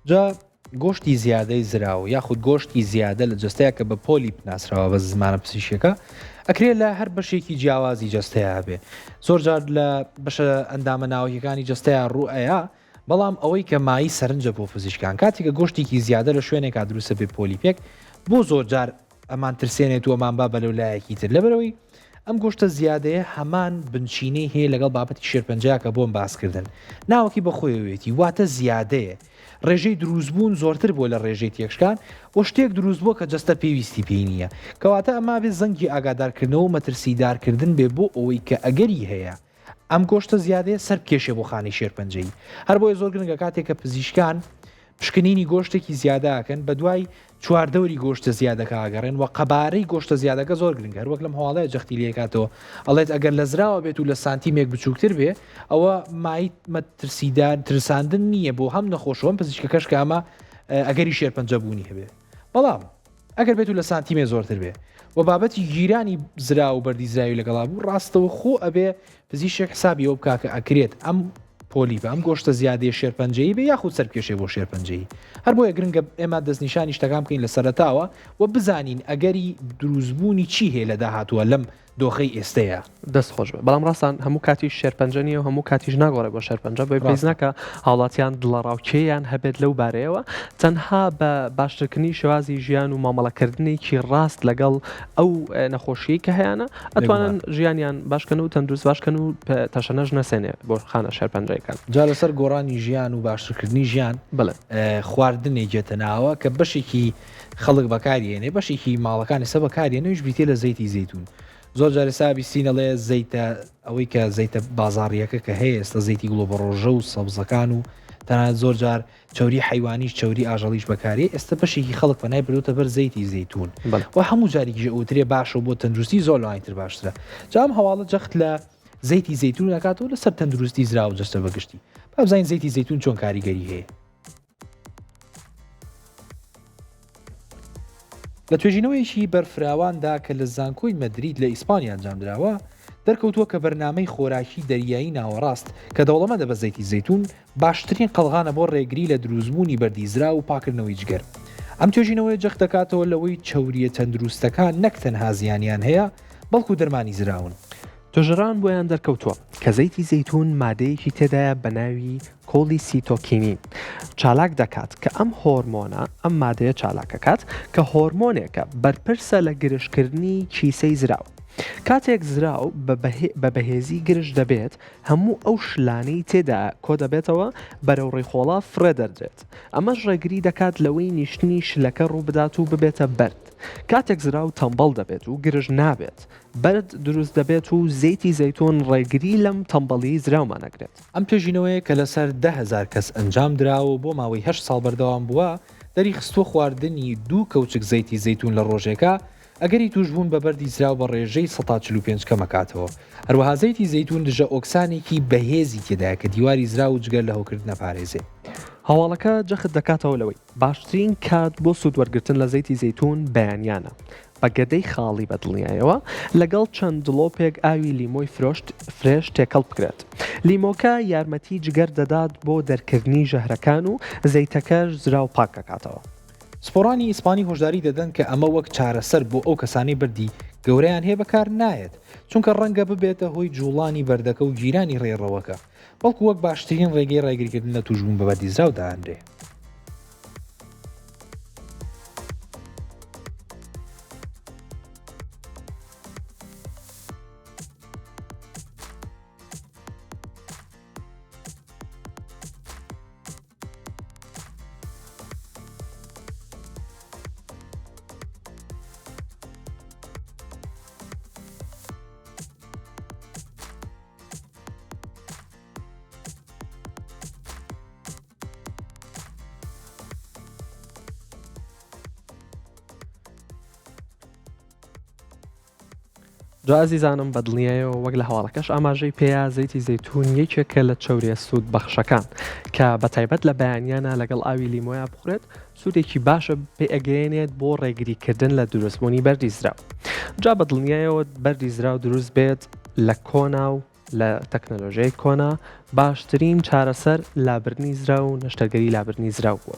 A: جا گۆشتی زیادەی زراوە یاخود گۆشتی زیادە لە جستەیە کە بە پۆلی پناسراوە بە زمانە پزیشکەکە ئەکرێت لە هەر بەشێکی جیاوازی جستەیە بێ زۆر جار لە بەشە ئەندامە ناوەکیەکانی جستەیە ڕوئەیە بەڵام ئەوەی کە مای سەرنجە بۆ پزیشکان کاتێککە گۆشتێکی زیادە لە شوێنێکا دروستە بێ پۆلیپێک بۆ زۆر جار ئەمان ترسێنێت و ئەمان با بەلەولایەکی تر لەبەرەوەی ئەم گۆشتە زیادەیە هەمان بنچینەی هەیە لەگەڵ بابەتی شێرپەنجەیە کە بۆم باسکردن ناوەکی بەخۆیەوێتی واتە زیادەیە ڕێژەی دروستبوون زۆرتر بۆ لە ڕێژەی تێکشکان و شتێک دروست بووە کە جستە پێویستی پێی نییە کەواتە ئەما بێ زەنگی ئاگادارکردنەوە و مەترسیدارکردن بێ بۆ ئەوەی کە ئەگەری هەیە ئەم گۆشتە زیادەیە سەر کێشێ بۆ خانی شێرپەنجەی هەر بۆیە زۆر گرنگە کاتێک کە پزیشکان پشکنینی گۆشتێکی زیادەکەن بە دوای چواردەوری گۆشتە زیادەکە ئاگەڕێن و قەبارەی گۆشتە زیادەکە زۆر گرنگە وەک لەم هەواڵەیە جەختی لێکاتەوە ئەڵێت ئەگەر لە زراوە بێت و لە سانتیمێک بچووکتر بێ ئەوە مای مەترسیدار ترساندن نییە بۆ هەم نەخۆشەوەم پزیشکەکەش کە ئەمە ئەگەری شێرپەنجە بوونی هەبێ بەڵام ئەگەر بێت و لە سانتیمێ زۆرتر بێ و بابەتی گیرانی زرا و بەردی زراوی لەگەڵا بوو ڕاستەوە خۆ ئەبێ پزیشک حسابی ئەو بکاکە ئەکرێت ئەم پۆلی بە ئەم گۆشتە زیادەیە شێرپەنجەی بێ یاخود سەرکێشێ بۆ شێرپەنجەی هەر بۆیە گرنگە ئێمە دەستنیشانی شتەکان بکەین لە سەرەتاوە و بزانین ئەگەری دروستبوونی چی هەیە لە داهاتووە لەم دۆخەی ئێستەیە
B: دەست خۆش بێ بەڵام ڕاستان هەموو کاتی شێرپەنجە نیە و هەموو کاتیش ناگۆڕێ بۆ شێرپەنجە بۆی پێیز ناکە هاوڵاتیان دڵەڕاوکێیان هەبێت لەو بارەیەوە تەنها بە باشترکردنی شێوازی ژیان و مامەڵەکردنێکی ڕاست لەگەڵ ئەو نەخۆشیی کە هەیەە ئەتوانن ژیانیان باشکەن و تەندروست باشکەن و تەشەنەش نەسێنێ بۆ خانە شێرپەنجەکان
A: جا لەسەر گۆڕانی ژیان و باشترکردنی ژیان
B: بڵێ
A: خواردنێ جێتە ناوە کە بەشێکی خەڵک بەکارێنێ بەشێکی ماڵەکانی سە بەکارێنەوەش بیتێ لە زەیتی زەیتون زۆر جارە سابی سینەڵێ زەیتە ئەوەی کە زەیتە بازاڕیەکە کە هەیە ئێستا زەیتی گڵۆبەڕۆژە و سەبزەکان و تەنانەت زۆر جار چوری حیوانیش چوری ئاژەڵیش بەکارێ ئێستا بەشێکی خەڵک پەنای برۆتە بەر زەیتی زەیتون و هەموو جارێکیژە ئوترێ باشە بۆ تەندروستی زۆر لەوانتر باشترە جام هەواڵە جەخت لە زەیتی زەیتون نکاتەوە لەسەر تەندروستی زراوە جەستە بەگشتی بابزانین زەیتی زەیتون چۆن کاریگەری هەیە لە توێژینەوەیشی بەرفراواندا کە لە زانکۆی مەدرید لە ئیسپانیا ئەنجامدراوە دەرکەوتووە کە بەرنامەی خۆراکی دەریایی ناوەڕاست کە دەوڵەمەندە بە زەیتی زەیتون باشترین قەڵغانە بۆ ڕێگری لە دروستبوونی بەردیزرا و پاکردنەوەی جگەر ئەم توێژینەوەی جەخت دەکاتەوە لەوەی چەوریە تەندروستەکان نەک تەنها زیانیان هەیە بەڵکو دەرمانی زراون
B: توێژەران بۆیان دەرکەوتووە کە زەیتی زەیتون مادەیەکی تێدایە بە ناوی کۆلی سیتۆکینین چالاک دەکات کە ئەم هۆرمۆنە ئەم مادەیە چالاکەکات کە هۆرمۆنێکە بەرپرسە لە گرشتکردنی کیسەی زراو کاتێک زراو بە بەهێزی گرش دەبێت هەموو ئەو شلانەی تێدا کۆ دەبێتەوە بەرەو ڕێخۆڵا فرە دەردرێت ئەمەش ڕێگری دەکات لەوەی نیشتنی شلەکە ڕوو بدات و ببێتە بەرد کاتێک زراو تەمبەڵ دەبێت و گرژ نابێت بەرد دروست دەبێت و زەیتی زەیتون ڕێگری لەم تەمبەڵی زراومانەگرێت
A: ئەم توێژینەوەی کە لەسەر 10,000 کەس ئەنجام دراوە بۆ ماوەی 8 ساڵ بەردەوام بووە دەری خستووە خواردنی 2 کەوچک زەیتی زەیتون لە ڕۆژێکە ئەگەری توشبوون بە بەردی زراو بە ڕێژەی 145 کەمەکاتەوە هەروەها زەیتی زەیتون دژە ئۆکسانێکی بەهێزی تێدایە کە دیواری زراو و جگەر لە هەوکردنە پارێزێ
B: هەواڵەکە جەخت دەکاتەوە لەوەی باشترین کات بۆ سوودوەرگرتن لە زەیتی زەیتون بەیانیانە بە گەدەی خاڵی بە دڵنیایەوە لەگەڵ چەند دڵۆپێک ئاوی لیمۆی فرێش تێکەڵ بکرێت لیمۆکە یارمەتی جگەر دەدات بۆ دەرکردنی ژەهرەکان و زەیتەکەش زراو پاک دەکاتەوە
A: سپۆرانی ئیسپانی هۆشداری دەدەن کە ئەمە وەک چارەسەر بۆ ئەو کەسانی بردی گەورەیان هەیە بەکار نایەت چونکە ڕەنگە ببێتە هۆی جوڵانی بەردەکە و گیرانی ڕێڕەوەکە بەڵکو وەک باشترین ڕێگەی ڕێگریکردن لە توشبوون بە بەردیزراو داهەندێ
B: جازیزانم بەدڵنیایەوە وەک لە هەواڵەکەش ئاماژەی پێیا زەیتی زەیتون یەکێکە لە چەوریە سوود بەخشەکان کە بەتایبەت لە بەیانیانە لەگەڵ ئاوی لیمۆیا بخورێت سوودێکی باشە پێ ئەگەێنێت بۆ ڕێگریکردن لە دروستبوونی بەردی زراو جا بەدڵنیایەوە بەردی زراو دروست بێت لە کۆنا و لە تەکنەلۆژیای کۆنا باشترین چارەسەر لابردنی زراو و نەشتەرگەری لابردنی زراو بووە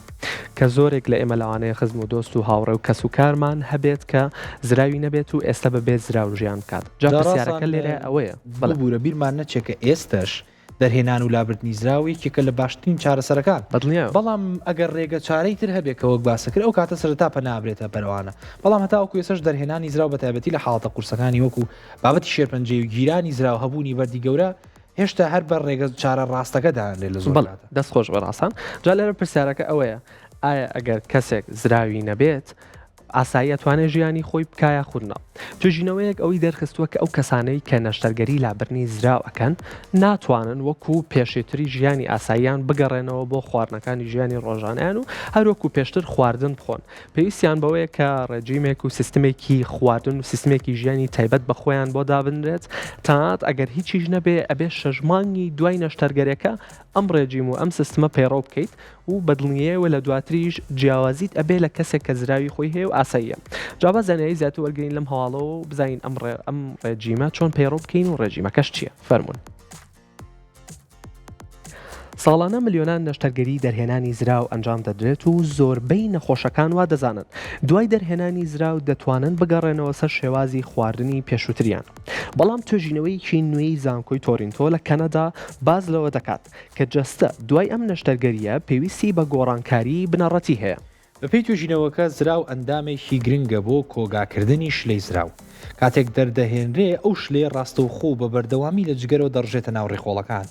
B: کە زۆرێک لە ئێمە لەوانەیە خزم و دۆست و هاوڕێ و کەس و کارمان هەبێت کە زراوی نەبێت و ئێستا بەبێت زراو ژیان بکات. جا پرسیارەکە لێرە ئەوەیە
A: بورە بیرمان نەچێکە ئێستش دەرهێنان و لابردنی زراوی کێکە لە باشترین چارەسەرەکان بەڵام ئەگەر ڕێگە چارەی تر هەبێت کە وەک باسەکرد ئەو کاتە سەرتا پەنابرێتە بەرەوانە بەڵام هەتاوەکو ێسش دەرهێنانی زراو بە تایبەتی لە حاڵەتە قورسەکانی وەکو بابەتی شێرپەنجەی و گیرانی زراو هەبوونی بەردی گەورە هێشتا هەر بە ڕێگە چارە ڕاستەکەدان لێ لە زۆر
B: دەستخۆش بەڕاستان. جا لێرە پرسیارەکە ئەوەیە ئایا ئەگەر کەسێک زراوی نەبێت ئاسایی ئەتوانێت ژیانی خۆی بکایە خودنا. توژینەوەیەک ئەوەی دەرخستووە کە ئەو کەسانەی کە نەشتەرگەری لابرنی زراو ئەکەن ناتوانن وەکو پێشێتری ژیانی ئاساییان بگەڕێنەوە بۆ خواردنەکانی ژیانی ڕۆژانیان و هەروەکو پێشتر خواردن بخۆن. پێویستیان بەوەیە کە ڕێجیمێک و سیستمێکی خواردن و سیستمێکی ژیانی تایبەت بە خۆیان بۆ دابنرێت تاات ئەگەر هیچیش نەبێ ئەبێ شەژمانگی دوای نەشتەرگەرەکە ئەم ڕێجیم و ئەم سیستمە پەیڕۆ بکەیت و بەدڵنیەوە لە دواتریش جیاوازیت ئەبێ لە کەسێک کە زراوی خۆی هەیە و ئاساییە. جا زانایی زیاتر وەرگین لەم هەواڵەوە و بزانین ئەم ڕێجیمە چۆن پەیڕۆ بکەین و ڕێجیمەکەش چییە؟ فەرمون. ساڵانە ملیۆنان نەشتەرگەری دەرهێنانی زراو ئەنجام دەدرێت و زۆربەی نەخۆشەکان وا دەزانن دوای دەرهێنانی زراو دەتوانن بگەڕێنەوە سەر شێوازی خواردنی پێشووتریان. بەڵام توێژینەوەیکی نوێی زانکۆی تۆرینتۆ لە کەنەدا باز لەوە دەکات کە جەستە دوای ئەم نەشتەرگەریە پێویستی بە گۆڕانکاری بنەڕەتی هەیە.
A: بەپێی توێژینەوەکە زراو ئەندامێکی گرنگە بۆ کۆگاکردنی شلەی زراو. کاتێک دەردەهێنرێ ئەو شلێ ڕاستە و خۆ بە بەردەوامی لە جگەرەوە دەڕژێتە ناو ڕێخۆڵەکان.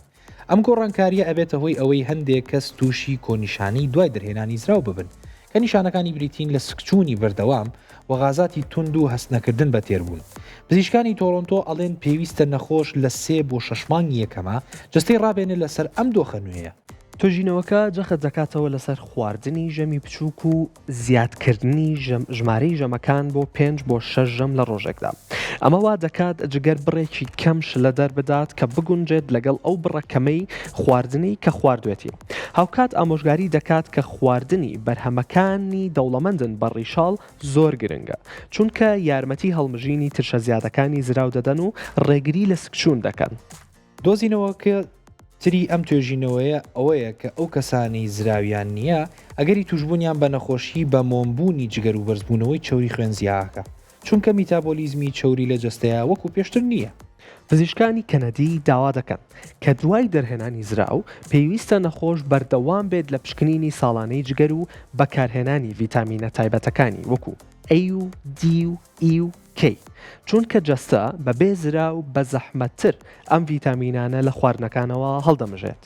A: ئەم گۆڕانکاریە ئەبێتە هۆی ئەوەی هەندێک کەس تووشی کۆنیشانی دوای دەرهێنانی زراو ببن کە نیشانەکانی بریتین لە سکچوونی بەردەوام و غازاتی تونند و هەستنەکردن بە تێربوون. پزیشکانی تۆرۆنتۆ ئەڵێن پێویستە نەخۆش لە 3 بۆ 6 مانگی یەکەمە جستەی ڕابێنێت لەسەر ئەم دۆخە نوێیە.
B: توژینەوەکە جەخت دەکاتەوە لەسەر خواردنی ژەمی بچووک و زیادکردنی ژمارەی ژەمەکان بۆ 5 بۆ 6 ژەم لە ڕۆژێکدا. ئەمە وا دەکات جگەر بڕێکی کەمش لە دەربدات کە بگونجێت لەگەڵ ئەو بڕەکەمەی خواردنی کە خواردوێتی. هاوکات ئامۆژگاری دەکات کە خواردنی بەرهەمەکانی دەوڵەمەندن بەڕیشاڵ زۆر گرنگە چونکە یارمەتی هەڵمژینی ترشە زیادەکانی زراو دەدەن و ڕێگری لە سکچوون دەکەن.
A: دۆزینەوەکە تری ئەم توێژینەوەیە ئەوەیە کە ئەو کەسانی زراویان نییە ئەگەری توشببوونیان بە نەخۆشی بە مۆمبوونی جگەر و بەرزبوونەوەی چوری خوێنزیاکە چونکە میتابۆلیزمی چوری لە جستەیە وەکو پێشتر نییە.
B: پزیشکانی کەنەدی داوا دەکەن کە دوای دەرهێنانی زراو پێویستە نەخۆش بەردەوام بێت لە پشکنینی ساڵانەی جگەر و بەکارهێنانی ڤیتامینە تایبەتەکانی وەکو A و D و E و K چونکە جەستە بەبێ زراو بە زەحمەتتر ئەم ڤیتامینانە لە خواردنەکانەوە هەڵدەمژێت.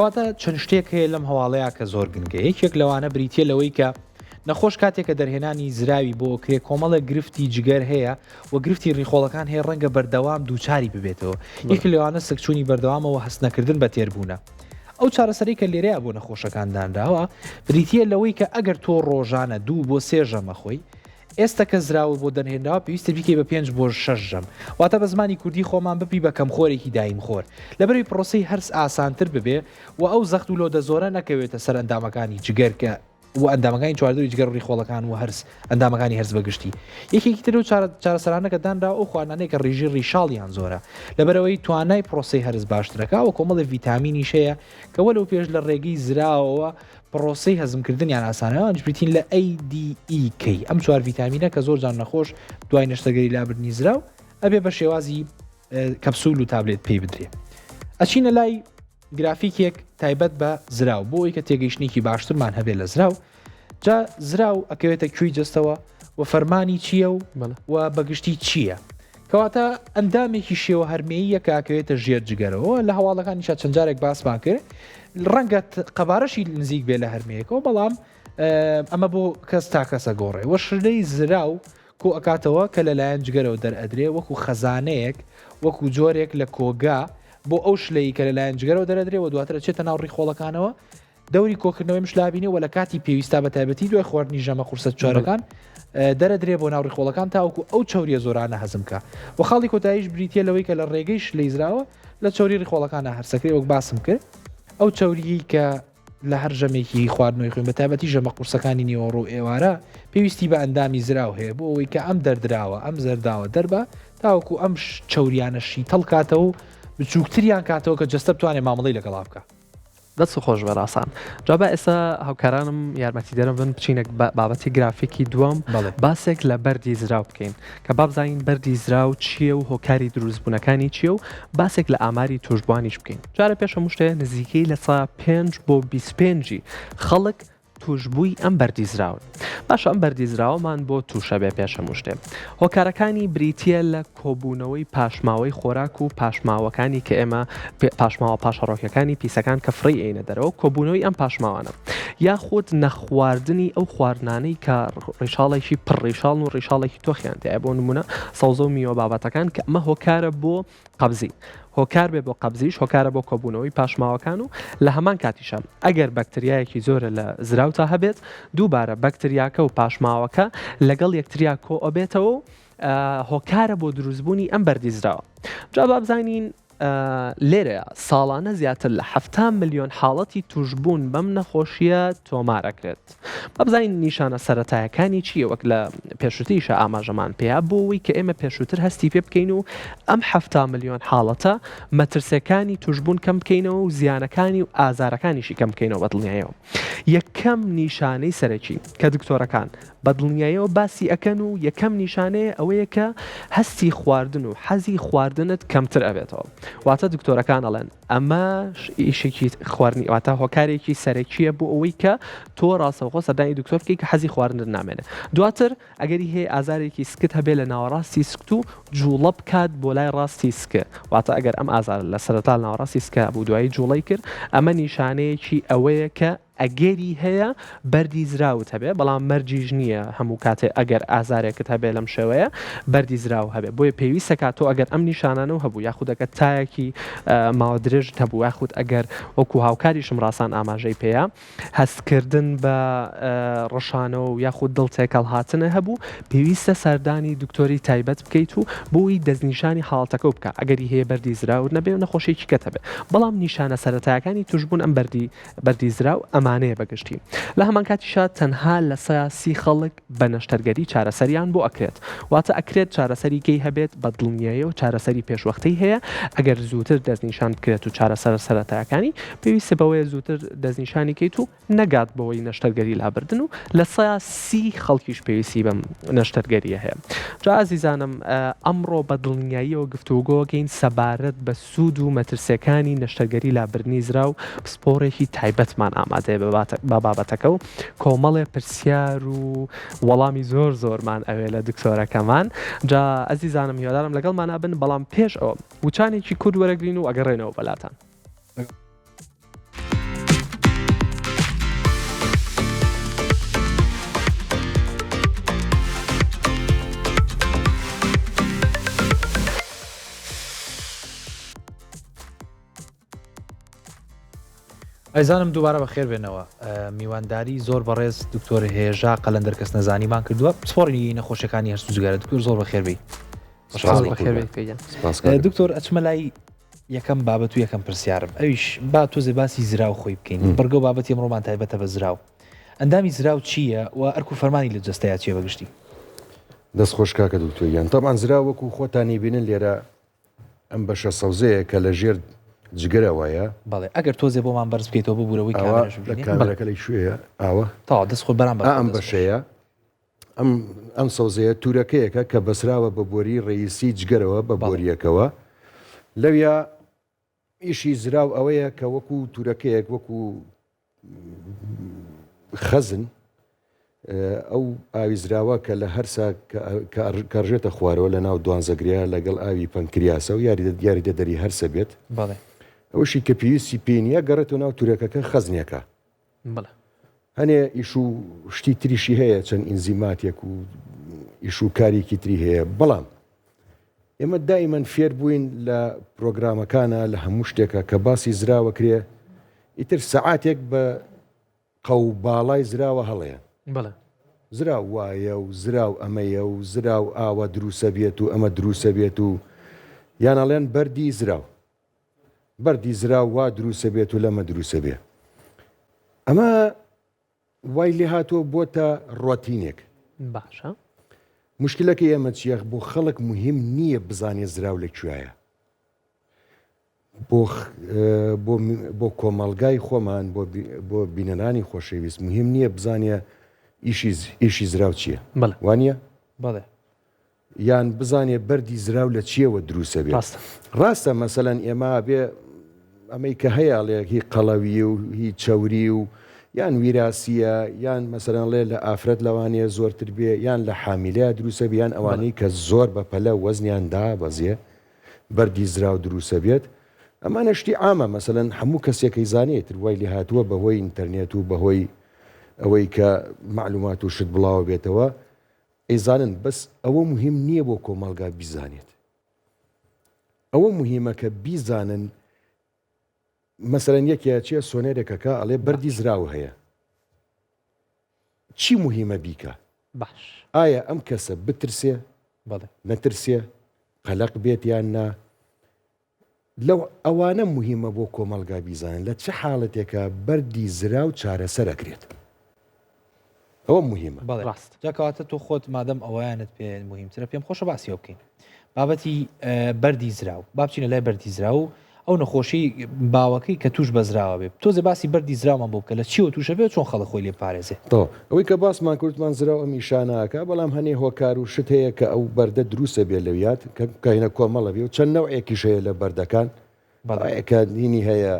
A: کەواتە چەند شتێک هەیە لەم هەواڵەیە کە زۆر گرنگە. یەکێک لەوانە بریتە لەوەی کە نەخۆش کاتێکە دەرهێنانی زراوی بۆ کرێ کۆمەڵە گرفتی جگەر هەیە و گرفتی ڕیخۆڵەکان هەیە ڕەنگە بەردەوام دووچاری ببێتەوە. یەک لەوانە سکچوونی بەردەوامەوە هەستنەکردن بە تێربوونە. ئەو چارەسەری کە لێرەیە بۆ نەخۆشەکان دانراوە بریتە لەوەی کە ئەگەر تۆ ڕۆژانە 2 بۆ 3 ژەمە خۆی ئێستا کە زراوە بۆ دەرهێنراوە پێویستە بیکەی بە 5 بۆ 6 ژەم واتە بە زمانی کوردی خۆمان بپی بە کەم خۆرێکی دایم خۆر لەبەری پرۆسی هەرس ئاسانتر ببێ و ئەو زەخت و لۆدە زۆرە نەکەوێتە سەر ئەندامەکانی جگەر کە و ئەندامەکانی چواردەوری جگەر و ڕیخۆڵەکان و هەرس ئەندامەکانی هەرس بەگشتی. یەکێکی تر و چارەسەرانەکە دانرا ئەو خواردانەی کە ڕیژی ڕیشاڵیان زۆرە لەبەرەوەی توانای پرۆسی هەرس باشترەکە و کۆمەڵی ڤیتامینی شەیە کە وەلەو پێش لە ڕێگەی زراوەوە پرۆسی هەزمکردنیان ئاسانەوە نسبەتین لە ADEK ئەم چوار ڤیتامینە کە زۆر جان نەخۆش دوای نەشتەگەری لابردنی زراو ئەبێ بە شێوازی کەپسول و تابلێت پێی بدرێ. ئەچینە لای گرافیکێک تایبەت بە زراو بۆ ئەوی کە تێگەیشتێکی باشترمان هەبێت لە زراو جا زراو ئەکەوێتە کوێی جستەوە و فەرمانی چییە و بەگشتی چییە کەواتە ئەندامێکی شێوە هەرمەیە کە ئاکەوێتە ژێر جگەرەوە لە هەواڵەکانیشە چەند جارێک باسمان کرد ڕەنگە قەبارەشی نزیک بێ لە هەرمەیەکەوە بەڵام ئەمە بۆ کەس تا کەسە گۆڕێ وە شردەی زراو کۆ ئەکاتەوە کە لەلایەن جگەرەوە دەرئەدرێ وەکو خەزانەیەک وەکو جۆرێک لە کۆگا بۆ ئەو شلەی کە لەلایەن جگەرەوە دەرەدرێ و دواتر چێتە ناو ڕیخۆڵەکانەوە دەوری کۆکردنەوەی مشلابینێ و لە کاتی پێویستا بە تایبەتی دوای خواردنی ژەمە قورسە چوارەکان دەرەدرێ بۆ ناو ڕیخۆڵەکان تاوەکو ئەو چوریە زۆرانە هەزمکە و خاڵی کۆتاییش بریتە لەوەی کە لە ڕێگەی شلەیزراوە لە چوری ڕیخۆڵەکانە هەرسەکرێ وەک باسم کرد ئەو چوری کە لە هەر ژەمێکی خواردنەوەی خوێن بە تایبەتی ژەمە قورسەکانی نیوەڕۆ ئێوارە پێویستی بە ئەندامی زراو هەیە بۆ ئەوەی کە ئەم دەردراوە ئەم زەرداوە دەربە تاوەکو ئەم چوریانەشی تەڵکاتەوە و بچووکتریان کاتەوە کە جەستە بتوانێت مامەڵی لەگەڵا بکە.
B: دەست خۆش بەڕاستان جابە ئێستا هاوکارانم یارمەتی دەرم بن بچینە بابەتی گرافیکی دووەم باسێک لە بەردی زراو بکەین کە بابزانین بەردی زراو چییە و هۆکاری دروستبوونەکانی چییە و باسێک لە ئاماری توشبوانیش بکەین جارە پێشە شتەیە نزیکەی لە 5 بۆ 25 خەڵک توشببووی ئەم بەردی زراون باش ئەم بەردی زراوەمان بۆ تووشە بێ پێشە شتێ هۆکارەکانی بریتە لە کۆبوونەوەی پاشماوەی خۆراک و پاشماوەکانی کە ئێمە پاشماوە پاشەڕۆکیەکانی پیسەکان کە فڕی عینە دەرەوە کۆبوونەوەی ئەم پاشماوانە یاخود نەخواردنی ئەو خواردانەی کە ڕیشاڵێکی پڕڕیشاڵ و ڕیشاڵێکی تۆخیان تایە بۆ نمونە سەوزە و میوە بابەتەکان کە ئەمە هۆکارە بۆ قەبزی هۆکار بێ بۆ قەبزیش هۆکارە بۆ کۆبوونەوەی پاشماوەکان و لە هەمان کاتیشە ئەگەر بەکتریایەکی زۆرە لە زراوتا هەبێت دووبارە بەکتریاکە و پاشماوەکە لەگەڵ یەکتریا کۆ ئەبێتەوە هۆکارە بۆ دروستبوونی ئەم بەردی زراوە جا بابزانین لێرە ساڵانە زیاتر لە 7 ملیۆن حاڵەتی توشبوون بەم نەخۆشیە تۆمارەکرێت بابزانین نیشانە سەرەتایەکانی چییە وەک لە پێشوتیشە ئاماژەمان پێیا بۆەوەی کە ئێمە پێشووتر هەستی پێ بکەین و ئەم 7 ملیۆن حاڵەتە مەترسەکانی توشبوون کەم بکەینەوە و زیانەکانی و ئازارەکانیشی کەم بکەینەوە بەدڵنیایەوە یەکەم نیشانەی سەرەکی کە دکتۆرەکان بەدڵنیایەوە باسی ئەکەن و یەکەم نیشانەیە ئەوەیە کە هەستی خواردن و حەزی خواردنت کەمتر ئەبێتەوە واتە دکتۆرەکان ئەڵێن ئەمە ئیشێکی خواردنی واتە هۆکارێکی سەرەکیە بۆ ئەوەی کە تۆ ڕاستەوخۆ سەردانی دکتۆر بکەی کە حەزی خواردنت نامێنێت دواتر ئەگەری هەیە ئازارێکی سکت هەبێت لە ناوەڕاستی سکت و جوڵە بکات بۆ لای ڕاستی سکە واتە ئەگەر ئەم ئازار لە سەرەتا ناوەڕاستی سکە بوو دوایی جوڵەی کرد ئەمە نیشانەیەکی ئەوەیە کە ئەگەری هەیە بەردی زراوت هەبێ بەڵام مەرجیش نییە هەموو کاتێ ئەگەر ئازارێکت هەبێ لەم شێوەیە بەردی زراو هەبێ بۆیە پێویستە کاتۆ ئەگەر ئەم نیشانانەوە هەبوو یاخودەکە تایەکی ماوە درێژت هەبوو یاخود ئەگەر وەکو هاوکاریشم ڕاستان ئاماژەی پێەیە هەستکردن بە ڕەشانەوە و یاخود دڵتێکەڵ هاتنە هەبوو پێویستە سەردانی دکتۆری تایبەت بکەیت و بۆی دەستنیشانی حاڵەتەکە بکە ئەگەری هەیە بەردی زراوت نەبێ و نەخۆشیێکی کەت هەبێ بەڵام نیشانە سەرەتایەکانی توشبوون ئەم بەردی زراو ئەمانەیە بەگشتی لە هەمان کاتیشا تەنها لە 30 خەڵک بە نەشتەرگەری چارەسەریان بۆ ئەکرێت واتە ئەکرێت چارەسەری گەی هەبێت بە دڵنیایە و چارەسەری پێشوەختەی هەیە ئەگەر زووتر دەستنیشان بکرێت و چارەسەر سەرەتایەکانی پێویستە بەوەیە زووتر دەستنیشانی کەیت و نەگات بەوەی نەشتەرگەری لابردن و لە 30 خەڵکیش پێویستی بەم نەشتەرگەریە هەیە جا ئازیزانم ئەمڕۆ بە دڵنیاییەوە گفتوگۆگەین سەبارەت بە سوود و مەترسیەکانی نەشتەرگەری لابردنی زراو سپۆڕێکی تایبەتمان ئامادەیە بە بابەتەکە و کۆمەڵێ پرسیار و وەڵامی زۆر زۆرمان ئەوێ لە دکتۆرەکەمان جا ئەزیزانم هیوادارم لەگەڵمان بن بەڵام پێش ئەوە وچانێکی کورد وەرەگرین و ئەگەڕێنەوە بەلاتان
A: ئەیزانم دووبارە بە خێر بێنەوە میوانداری زۆر بەڕێز دکتۆر هێژا قەلەندەر کەس نەزانیمان کردووە پسپۆڕی نەخۆشیەکانی هەرسوو جگەرە دکتۆر زۆر بە خێربی دکتۆر ئەچمە لای یەکەم بابەت و یەکەم پرسیارم ئەویش با تۆزێ باسی زراو خۆی بکەین بەرگە و بابەتی ئەمڕۆمان تایبەتە بە زراو ئەندامی زراو چییە و ئەرک و فەرمانی لە جەستەیە چیە بەگشتی
C: دەست خۆشکاکە دکتۆریان تامان زرا وەکو خۆتانی بینن لێرە ئەم بەشە سەوزەیە کە لە ژێر جگەرەوەیە
A: بەڵێ ئەگەر تۆزێ بۆمان بەرز بکەیتەوە ببوورەوەی
C: کامەرەکە لەی شوێیە ئاوە
A: تا دەست خۆ بەرام
C: ئەم بەشەیە ئەم سەوزەیە تورەکەیەکە کە بەسراوە بە بۆری ڕئیسی جگەرەوە بە بۆریەکەوە لەویا ئیشی زراو ئەوەیە کە وەکو تورەکەیەک وەکو خەزن ئەو ئاوی زراوە کە لە هەرسا کارژێتە خوارەوە لە ناو دوانزەگریا لەگەڵ ئاوی پەنکریاسە و یاریدە دەری هەرسە بێت ئەوشی کە پێویستی پێنیە گەڕێتەوە ناو تورەکەکە خەزنیەکە هەنێ ئیش و شتی تریشی هەیە چەند ئینزیماتێک و ئیش و کارێکی تری هەیە بەڵام ئێمە دائیمەن فێر بووین لە پرۆگرامەکانە لە هەموو شتێکە کە باسی زراوە کرێ ئیتر سەعاتێک بە قەو باڵای زراوە هەڵەیە
B: بەڵێ
C: زراو وایە و زراو ئەمەیە و زراو ئاوە دروسە بێت و ئەمە دروسە بێت و یانەڵێن بەردی زراو بەردی زراو وا دروسە بێت و لەمە دروسە بێ ئەمە وای لێ هاتووە بۆتە ڕۆتینێک
B: باشە
C: مشکلەکە ئێمە چیە بۆ خەڵک مهم نییە بزانێ زراو لەکوێیە بۆ کۆمەڵگای خۆمان بۆ بینەرانی خۆشەویست مهم نییە بزانێ ئیشی زراو چییە وانە
A: بەڵێ
C: یان بزانێ بەردی زراو لە چیەوە دروسە بێت ڕاستە مەسەلەن ئێمە بێ ئەمەی کە هەیەڵێ هی قەڵەوی و هی چەوری و یان ویراسیە یان مەسەران لێ لە ئافرەت لەوانەیە زۆرتر بێ یان لە حامیلەیە دروسە بیان ئەوانەی کە زۆر بەپەلە وەزنیاندا بەزیە بەردی زراو دروسە بێت ئەمانە شتی ئامە مەسەلەن هەموو کەسێکی زانێتتر وای لێ هاتووە بەهۆی ئینتەرنێت و بەهۆی ئەوەی کە معلومات و شت بڵاوە بێتەوە ئەیزانن بەس ئەوە مهم نییە بۆ کۆمەڵگا بیزانێت ئەوە مهمە کە بیزانن مەسەرەن یەکێ چیە سۆنێرێکەکە ئەڵێ بەردی زراو هەیە چی مهمە بیکە
B: باش
C: ئایا ئەم کەسە بترسێ
A: بەڵێ
C: نەترسێ قەلق بێت یان نا لەو ئەوانە مهمە بۆ کۆمەڵگا بیزانن لە چه حاڵەتێکە بەردی زراو چارەسەرەکرێت ئەوە مهمە
A: بەڵێ ڕاست جاکەواتە تۆ خۆت مادەم ئەوەیانت پێ مهمترە پێم خۆشە باسیەوە بکەین بابەتی بەردی زراو با بچینە لای بەردی زراو ئەو نەخۆشی باوەکەی کە توش بەزراوە بێت تۆزێ باسی بەردی زراومان بۆ بکە لە چیوە توشە بێت چۆن خەڵک خۆی لێ پارێزێ
C: تۆ ئەوەی کە باسمان کورتمان زراو ئەم ئیشانەکە بەڵام هەنێ هۆکار و شت هەیە کە ئەو بەردە دروسە بێ لەویات کە کاینە کۆمەڵە بێ و چەند نەوەیەکیش هەیە لە بەردەکان بەڵایەکە دینی هەیە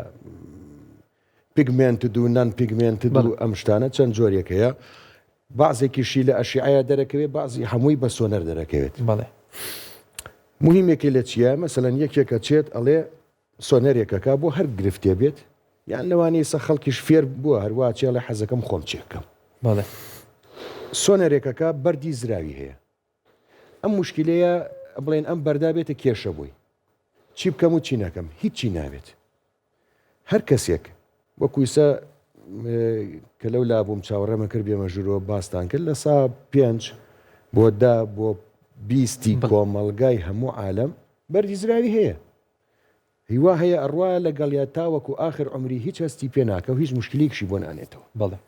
C: پیگمنت و نان پیگمنت و ئەم شتانە چەند جۆرێک هەیە بازێکیشی لە ئەشیعەیە دەرەکەوێت بازی هەمووی بە سۆنەر دەرەکەوێت
A: بەڵێ
C: مهمێکی لە چیە مەسەلەن یەکێکە چێت ئەڵێ سۆنەرێکەکە بۆ هەر گرفتێ بێت یان لەوانەیە سە خەڵکیش فێر بووە هەروە چێ لە حەزەکەم خۆم چێکەم
A: بەڵێ
C: سۆنەرێکەکە بەردی زراوی هەیە ئەم مشکلەیە بڵێن ئەم بەردا بێتە کێشە بووی چی بکەم و چی نەکەم هیچی ناوێت هەر کەسێک وەکویسە کە لەو لابووم چاوەڕێمە کرد بێمە ژورۆ باستان کرد لە سا 5 بۆ 10 بۆ 20 کۆمەڵگای هەموو عالەم بەردی زراوی هەیە هیوا هەیە ئەڕواە لەگەڵیا تاوەکو آخر عمری هیچ هەستی پێ ناکە و هیچ مشکلێکشی بۆ نانێتەوە
A: بەڵێ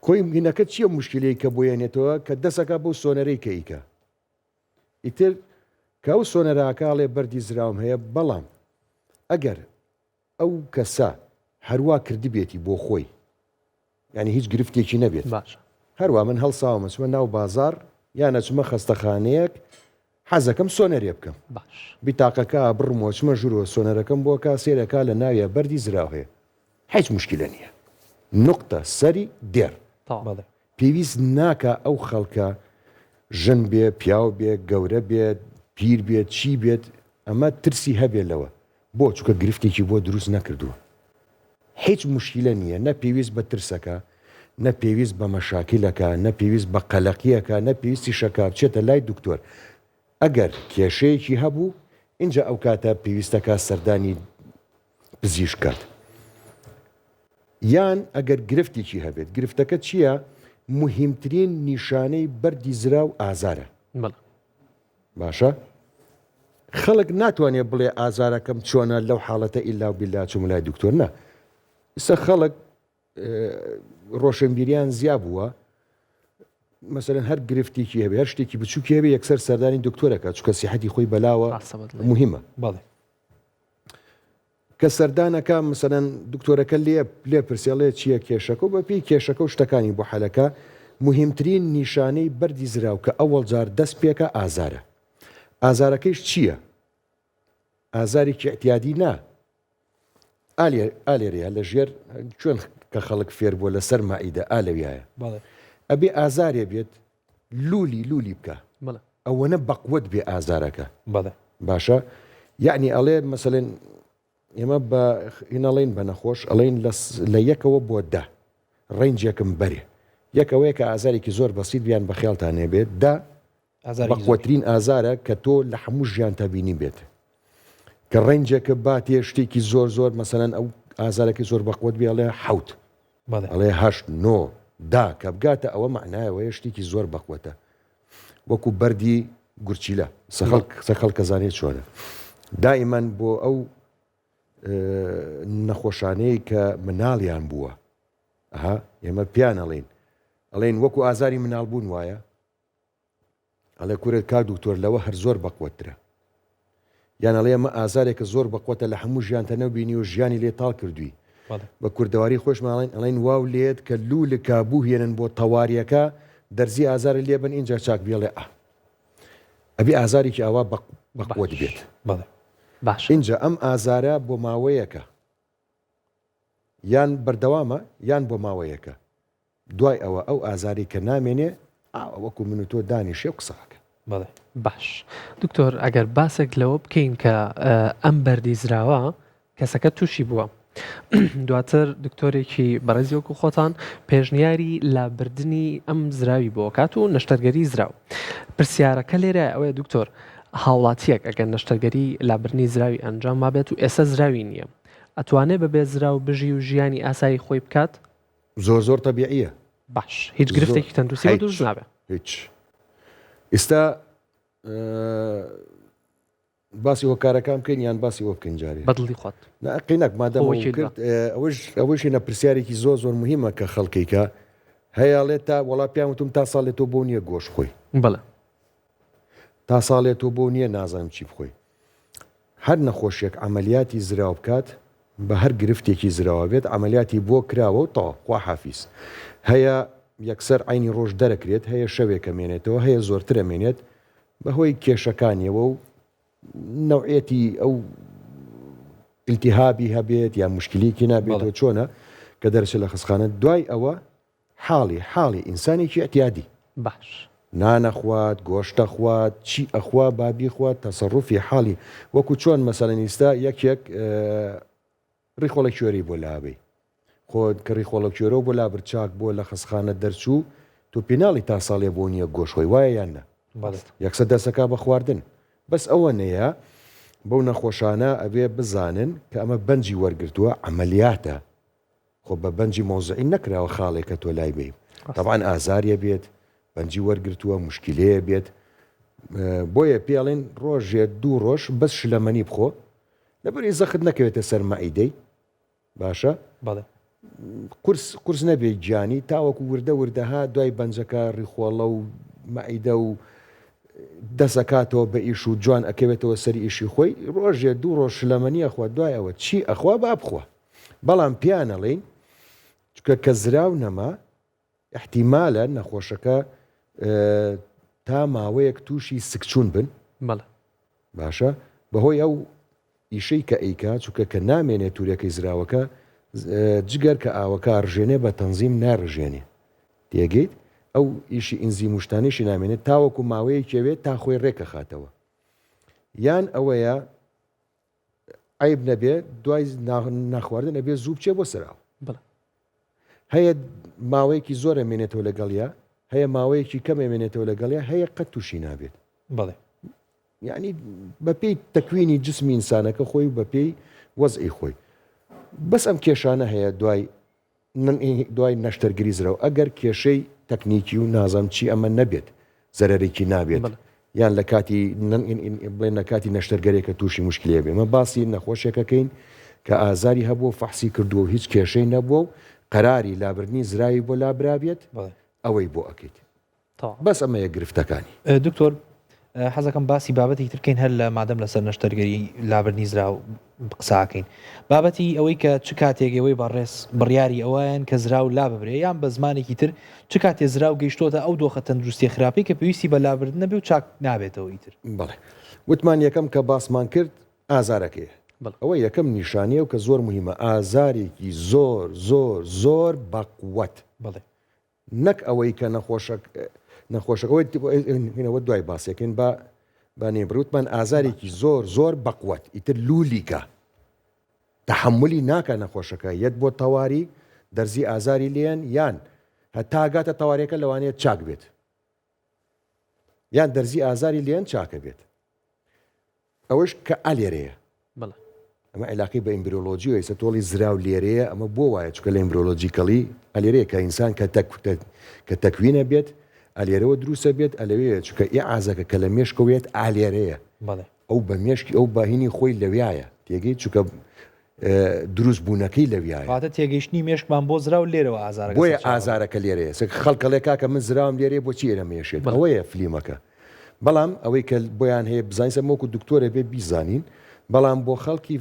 C: کۆی هینەکە چییە مشکلەی کە بۆیانێتەوە کە دەسەکە بۆ سۆنەرەی کەیکە ئیتر کە ئەو سۆنەراکاڵێ بەردی زراوم هەیە بەڵام ئەگەر ئەو کەسە هەروە کردی بێتی بۆ خۆی ینی هیچ گرفتێکی نەبێت
B: باش
C: هەروە من هەڵساومە چمە ناو بازار یانە چمە خەستەخانەیەک حەزەکەم سۆنەرێ بکەم
B: باش
C: بیتاقەکە بڕمەوە چمە ژوورەوە سۆنەرەکەم بۆ کا سێرەکە لە ناویە بەردی زراو هەیە هیچ مشکلە نییە نقطە سەری دێر
A: بەڵێ
C: پێویست ناکە ئەو خەڵکە ژن بێ پیاو بێ گەورە بێت پیر بێت چی بێت ئەمە ترسی هەبێت لەوە بۆ چووکە گرفتێکی بۆ دروست نەکردووە هیچ مشکلە نییە نە پێویست بە ترسەکە نە پێویست بە مەشاکلەکە نە پێویست بە قەلەقیەکە نە پێویستی شەکە بچێتە لای دکتۆر ئەگەر کێشەیەکی هەبوو اینجا ئەو کاتە پێویستەکە سەردانی پزیشکات یان ئەگەر گرفتێکی هەبێت گرفتەکە چییە مهمترین نیشانەی بەردی زراو ئازارە باشە خەڵک ناتوانێت بڵێ ئازارەکەم چۆنە لەو حاڵەتە ئیلا و بیلا چوم لای دکتۆر نا ئستا خەڵک ڕۆشنبیریان زیا بووە مەسەرەن هەر گرفتێکی هەبێ هەر شتێکی بچووکی هەبێ یەکسەر سەردانی دکتۆرەکە چونکە سیحەتی خۆی بەلاوە مهمە
A: بەڵێ
C: کە سەردانەکە مەسەرەن دکتۆرەکە لێ پرسیڵێ چییە کێشەکە و بەپی کێشەکە و شتەکانی بۆ حەلەکە مهمترین نیشانەی بەردی زراو کە ئەوەڵ جار دەست پێکە ئازارە ئازارەکەیش چییە ئازارێکی احتیادی نا ئالێرەیە لە ژێر چۆن کە خەڵک فێر بووە لەسەر مائیدە ئالەویایە ئەبێ ئازارێ بێت لولی بکە ئەوەنە بەقوت بێ ئازارەکە باشە یعنی ئەڵێ مەسەلەن ئێمە بە هینەڵین بە نەخۆش ئەڵین لە 1ەوە بۆ 10 ڕێنجێکم بەرێ یەکەوەیە کە ئازارێکی زۆر بەسیط بیان بە خیاڵتانێ بێت دا بەقوترین ئازارە کە تۆ لە هەموو ژیان تەبینی بێت کە ڕەنجێکە باتێ شتێکی زۆر مەسەلەن ئەو ئازارێکی زۆر بەقوت بێڵێ حوت ئەڵێ هەشت نۆ دا کە بگاتە ئەوە معنایەوەیە شتێکی زۆر بەقوتە وەکو بەردی گورچیلە سەخەڵ کەزانێت چۆنە دائیمەن بۆ ئەو نەخۆشانەی کە مناڵیان بووە ئێمە پیان ئەڵێن وەکو ئازاری مناڵبوون وایە ئەڵێ کورێت کا دوکتۆر لەوە هەر زۆر بەقوترە یان ئەڵێ ئەمە ئازارێکە زۆر بەقوتە لە هەموو ژیانتە نەبینی و ژیانی لێ تاڵ کردووی بە کوردەواری خۆشماڵێن ئەڵێن واو لێت کە لوو لە کابوو هێنن بۆ تەواریەکە دەرزی ئازارە لێبن اینجا چاک بێڵێ ئەبی ئازارێکی ئاوا بەقوت بێت
B: باش
C: اینجا ئەم ئازارە بۆ ماوەیەکە یان بەردەوامە یان بۆ ماوەیەکە دوای ئەوە ئەو ئازاری کە نامێنێ وەکو من و تۆ دانیشێ قساکە
B: باش دکتۆر ئەگەر باسێک لەوە بکەین کە ئەم بەردی زراوە کەسەکە تووشی بووە دواتر دکتۆرێکی بەڕێزی وەکو خۆتان پێشنیاری لابردنی ئەم زراوی بۆ کات و نەشتەرگەری زراو پرسیارەکە لێرە ئەوەیە دکتۆر هاوڵاتیەک ئەگەر نەشتەرگەری لابردنی زراوی ئەنجام مابێت و ئێستا زراوی نییە ئەتوانێت بەبێ زراو بژی و ژیانی ئاسایی خۆی بکات
C: زۆر تەبیعیە
B: باش هیچ گرفتێکی تەندروستی دووش نابێت
C: هیچ ئێستا باسی هۆکارەکان بکەین یان باسی ئەوە بکەین جارێ
B: بەدڵی خۆت
C: قینەک مادەمەوە کرد ئەوەشینە پرسیارێکی زۆر مهمە کە خەڵکیکە هەیەڵێت تا وڵا پیان وتم تا ساڵێت تۆ بۆ نییە گۆش خۆی
B: بڵێ
C: تا ساڵێت تۆ بۆ نییە نازانم چی بخۆی هەر نەخۆشیێک ئەمەلیاتی زراو بکات بە هەر گرفتێکی زراوە بێت ئەمەلیاتی بۆ کراوە و تا خوا حافیز هەیە یەکسەر عینی ڕۆژ دەرەکرێت هەیە شەوێکە مێنێتەوە هەیە زۆرترە مێنێت بەهۆی کێشەکانیەوە و نەوعێتی ئەو ئیلتیهابی هەبێت یا مشکلیکی نابێتەوە چۆنە کە دەرچێت لە خستخانە دوای ئەوە حاڵی ئینسانێکی ئەتیادی
B: باش
C: نانەخوات گۆشتە خوات چی ئەخوا بابی خوات تەسەڕوفی حاڵی وەکو چۆن مەسەلەن ئێستا یەکێک ڕیخۆڵە کوێری بۆ لابێ خۆت کە ڕیخۆڵە کوێرە بۆ لابر چاک بۆ لە خستخانە دەرچوو تو پێناڵی تا ساڵێ بۆ نییە گۆشخۆی وایە یاننا یەکسە دەسەکە بە خواردن بەس ئەوە نەیە بەو نەخۆشانە ئەبێ بزانن کە ئەمە بەنجی وەرگرتووە عملیاتە خۆ بە بەنجی مۆزعی نەکراوە خاڵێکە تۆ لای بێ طبعاً ئازاریە بێت بەنجی وەرگرتووە مشکلەیە بێت بۆیە پێڵێن ڕۆژێ دوو ڕۆژ بەس شلەمەنی بخۆ لەبەری زەخت نەکەوێتە سەر مەعیدەی باشە قورس نەبێت گیانی تاوەکو وردەها دوای بەنجەکە ڕیخۆڵە و مەعیدە و دەسەکاتەوە بە ئیش و جوان ئەکەوێتەوە سەری ئیشی خۆی ڕۆژێ دوو ڕۆژ شلەمەنی ئەخوا دوایەوە چی ئەخوا با بخۆ بەڵام پیانەڵێن چکە کە زراو نەما احتیمالە نەخۆشەکە تا ماوەیەک تووشی سکچوون بن باشە بەهۆی ئەو ئیشەی کە ئەیکا چونکە کە نامێنێت تورەکەی زراوەکە جگەر کە ئاوەکە ڕژێنێ بە تەنزیم ناڕژێنێ تێگەیت ئەو ئیشی ئینزی موشتانیشی نامێنێت تاوەکو ماوەیەکێوێت تا خۆی ڕێکە خاتەوە یان ئەوەیە عیب نەبێت دوای ناخواردن نەبێت زوو بچێ بۆ سەراو هەیە ماوەیەکی زۆرە مێنێتەوە لەگەڵیا هەیە ماوەیەکی کەمە مێنێتەوە لەگەڵیا هەیە قەت تووشی نابێت یعنی بەپێی تەکوینی جسمی ئینسانەکە خۆی و بەپێی وەزئی خۆی بەس ئەم کێشانە هەیە دوای نەشتەرگری زراو ئەگەر کێشەی تەکنیکی و نازام چی ئەمە نەبێت زەرەرێکی نابێت یان لە کاتی بڵێن لە کاتی نەشتەرگەرێکە تووشی مشکلێ بێ مە باسی نەخۆشێکەکەین کە ئازاری هەبوو فەحسی کردووە هیچ کێشەی نەبووە و قەراری لابردنی زراوی بۆ لابرابێت ئەوەی بۆ ئەکەیت بەس ئەمەیە گرفتەکانی
A: دکتۆر حەزەکەم باسی بابەتی ترکەین هەر لە مادەم لەسەر نەشتەرگەری لابردنی زراو قساکەین بابەتی ئەوەی کە چ کاتێکەوەی بەڕێز بڕیاری ئەوەیان کە زراو لا ببرێ یان بە زمانێکی تر چ کاتێ زراو گەیشتۆتە ئەو دۆخە تەندروستی خراپی کە پێویستی بە لابردن نەبێ و چاک نابێتەوە ئیتر
C: بەڵێ وتمان یەکەم کە باسمان کرد ئازارەکەیە ئەوە یەکەم نیشانیە و کە زۆر مهمە ئازارێکی زۆر بەقوەت
A: بڵێ
C: نەک ئەوەی کە نەخۆشەکەەوەی دوای باسێکن بە نێبروتمان ئازارێکی زۆر بەقوەت ئیتر لولیکە تەحملی ناکە نەخۆشەکە یەک بۆ تەواری دەرزی ئازاری لێن یان هەتاگاتە تەوارەکە لەوانەیە چاک بێت یان دەرزی ئازاری لێن چاکە بێت ئەوەش کە ئالێرەیە ئەمە علاقی بە ئیمبرۆلۆژی و ئێستا تۆڵی زراو لێرەیە ئەمە بۆ وایە چکە لە ئیمبرۆلۆجیکەڵی ئەلێرەیە کە ئینسان کە تەکوینە بێت ئەلێرەوە دروستە بێت ئەلەوەیە چکە ئێ ئازەکە کە لە مێشکەوێت ئالێرەیە ئەو بە مێشکی ئەو باهینی خۆی لەویایە تێگەی چکە دروست بوونەکەی لەویایە
A: واتە تێگەیشتنی مێشکمان بۆ زرا و لێرەوە ئازار
C: بۆیە ئازارەکە لێرەیە خەڵکەڵێکا کە من زراوم لێرێ بۆچی ئێرە مێشێت ئەوەیە فلیمەکە بەڵام ئەوەی کە بۆیان هەیە بزانسە مۆکو دکتۆرە بێ بیزانین بەڵام بۆ خەڵکی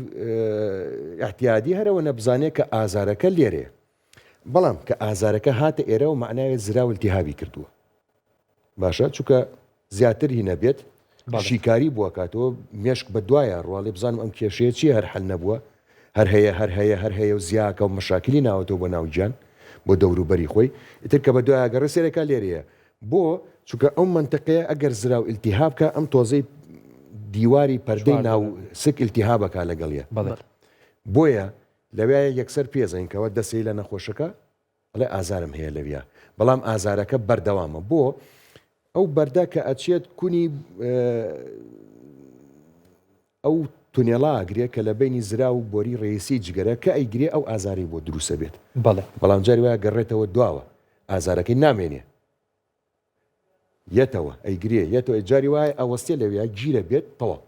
C: احتیادی هەرەوە نەبزانێت کە ئازارەکە لێرێ بەڵام کە ئازارەکە هاتە ئێرە و معناوێت زراوە التیهابی کردووە باشە چونکە زیاتر هی نەبێت شیکاری بووە کاتەوە مێشک بە دوایە ڕواڵێ بزانم ئەم کێشەیە چی هەر حل نەبووە هەر هەیە و زیاکە و مەشاکلی ناوەتەوە بۆ ناوجیان بۆ دەوروبەری خۆی ئیتر کە بە دوایە گەڕە سێرەکە لێرەیە بۆ چونکە ئەو منتەقەیە ئەگەر زراو التیهابکە ئەم تۆزەی دیواری پەردەی ناو سک التیهابەکە لەگەڵیە بۆیە لەوێ یەکسەر پێزەینکەوە دەسەی لە نەخۆشەکە ئەڵێ ئازارم هەیە لەویە بەڵام ئازارەکە بەردەوامە بۆ ئەو بەردە کە ئەچێت کونی ئەو تونێڵا ئەگرێ کە لە بینی زرا و بۆری ڕێیسی جگەرە کە ئەیگرێ ئەو ئازاری بۆ دروستە بێت بەڵام جاری وایە گەڕێتەوە دواوە ئازارەکەی نامێنێ یەتەوە ئەیگرێ یەتەوە جاری وایە ئەوەستێ لەوێ گیرە بێت تەواو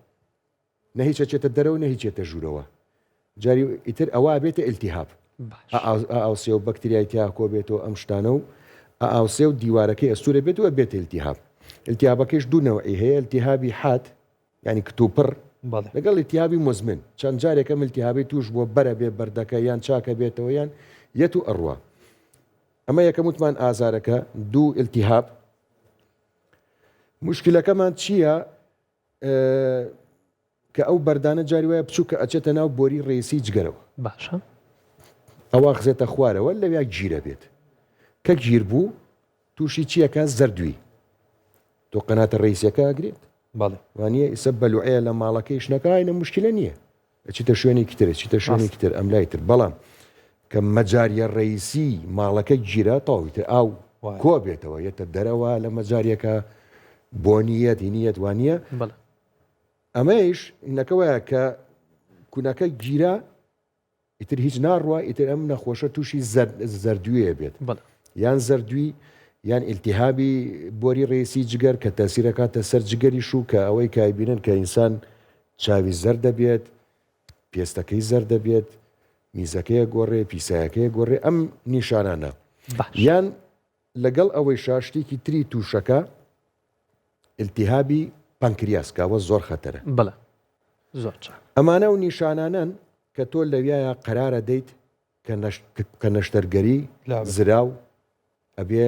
C: نەهیچ چێتە دەرەوە نەهیچێتە ژوورەوە جاری ئیتر ئەوە بێتە ئیلتیهاب ئاوسێ و بەکتریای تیاکۆ بێتەوە ئەم شتانە و ئاوسێ و دیوارەکەی ئەستورە بێتەوە بێتە ئیلتیهاب ئیلتیهابەکەش دوونەوەی هەیە ئیلتیهابی حاد ینی کتوپڕ لەگەڵ ئیلتیهابی مزمن چەند جارێکەم ئیلتیهابی توش بۆ بەرە بێ بەردەکە یان چاکە بێتەوە یان یەت و ئەڕوا ئەمە یەکەم وتمان ئازارەکە دوو ئیلتیهاب مشکلەکەمان چییە کە ئەو بەردانە جاری وایە بچووکە ئەچێتە ناو بۆری ڕێسی جگەرەوە
B: باشە
C: ئەوە خزێتە خوارەوە لەوێ گیرە بێت کە گیر بوو تووشی چیەکە زەردووی تۆ قەناتە ڕێیسەکە ئەگرێت وانە ئیسە بەلوعەیە لە ماڵەکەی شنەکەینە مشکلە نییە ئەچیتە شوێنێکی تر چیتە شوێنێکی تر ئەم لای تر بەڵام کە مەجاریە ڕێیسی ماڵەکە گیرە تەواویتر ئاو کۆ بێتەوە یەتە دەرەوە لە مەجاریەکە بۆنیەت هینیەت وانە ئەمەش نەکەوەیە کە کوونەکە گیرە ئیتر هیچ ناڕوە ئیتر ئەم نەخۆشە تووشی زەردوویە بێت یان زەردووی یان ئیلتیهابی بۆری ڕێسی جگەر کە تەسیرەکاتە سەر جگەری شوو کە ئەوەی کایبینن کە ئینسان چاوی زەر دەبێت پێستەکەی زەر دەبێت میزەکەیە گۆڕێ پیسایەکەیە گۆڕێ ئەم نیشانانە یان لەگەڵ ئەوەی شاشتێکی تری تووشەکە ئیلتیهابی پانکریاسکاوە زۆر خەتەرە
B: زۆر
C: ئەمانە و نیشانانن کە تۆ لەویایە قەرارە دەیت کە نەشتەرگەری زراو ئەبێ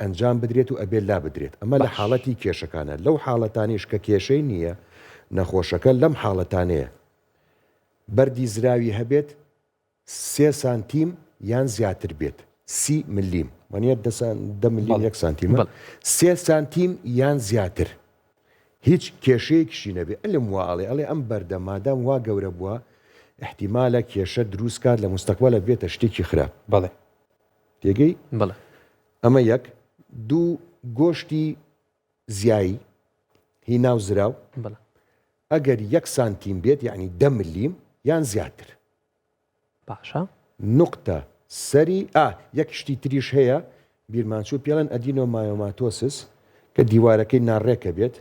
C: ئەنجام بدرێت و ئەبێ لا بدرێت ئەمە لە حاڵەتی کێشەکانە لەو حاڵەتانیش کە کێشەی نییە نەخۆشەکە لەم حاڵەتانەیە بەردی زراوی هەبێت 3 سانتیم یان زیاتر بێت 30 ملیم وانە 10 ملیم 1 سانتیمە 3 سانتیم یان زیاتر هیچ کێشەیەکیشی نەبێ ئەلم واڵێ ئەڵێ ئەم بەردە مادام وا گەورە بووە احتیمالە کێشە دروست کات لە مستەقبەلە بێتە شتێکی خراپ تێگەی ئەمە یەک دوو گۆشتی زیایی هی ناو زراو ئەگەر 1 سانتیم بێت یعنی 10 ملیم یان زیاتر
B: باشە
C: نقطە سەری یەک شتی تریش هەیە بیرمانچوو پێڵەن ئەدینۆ مایۆماتۆسس کە دیوارەکەی ناڕێکە بێت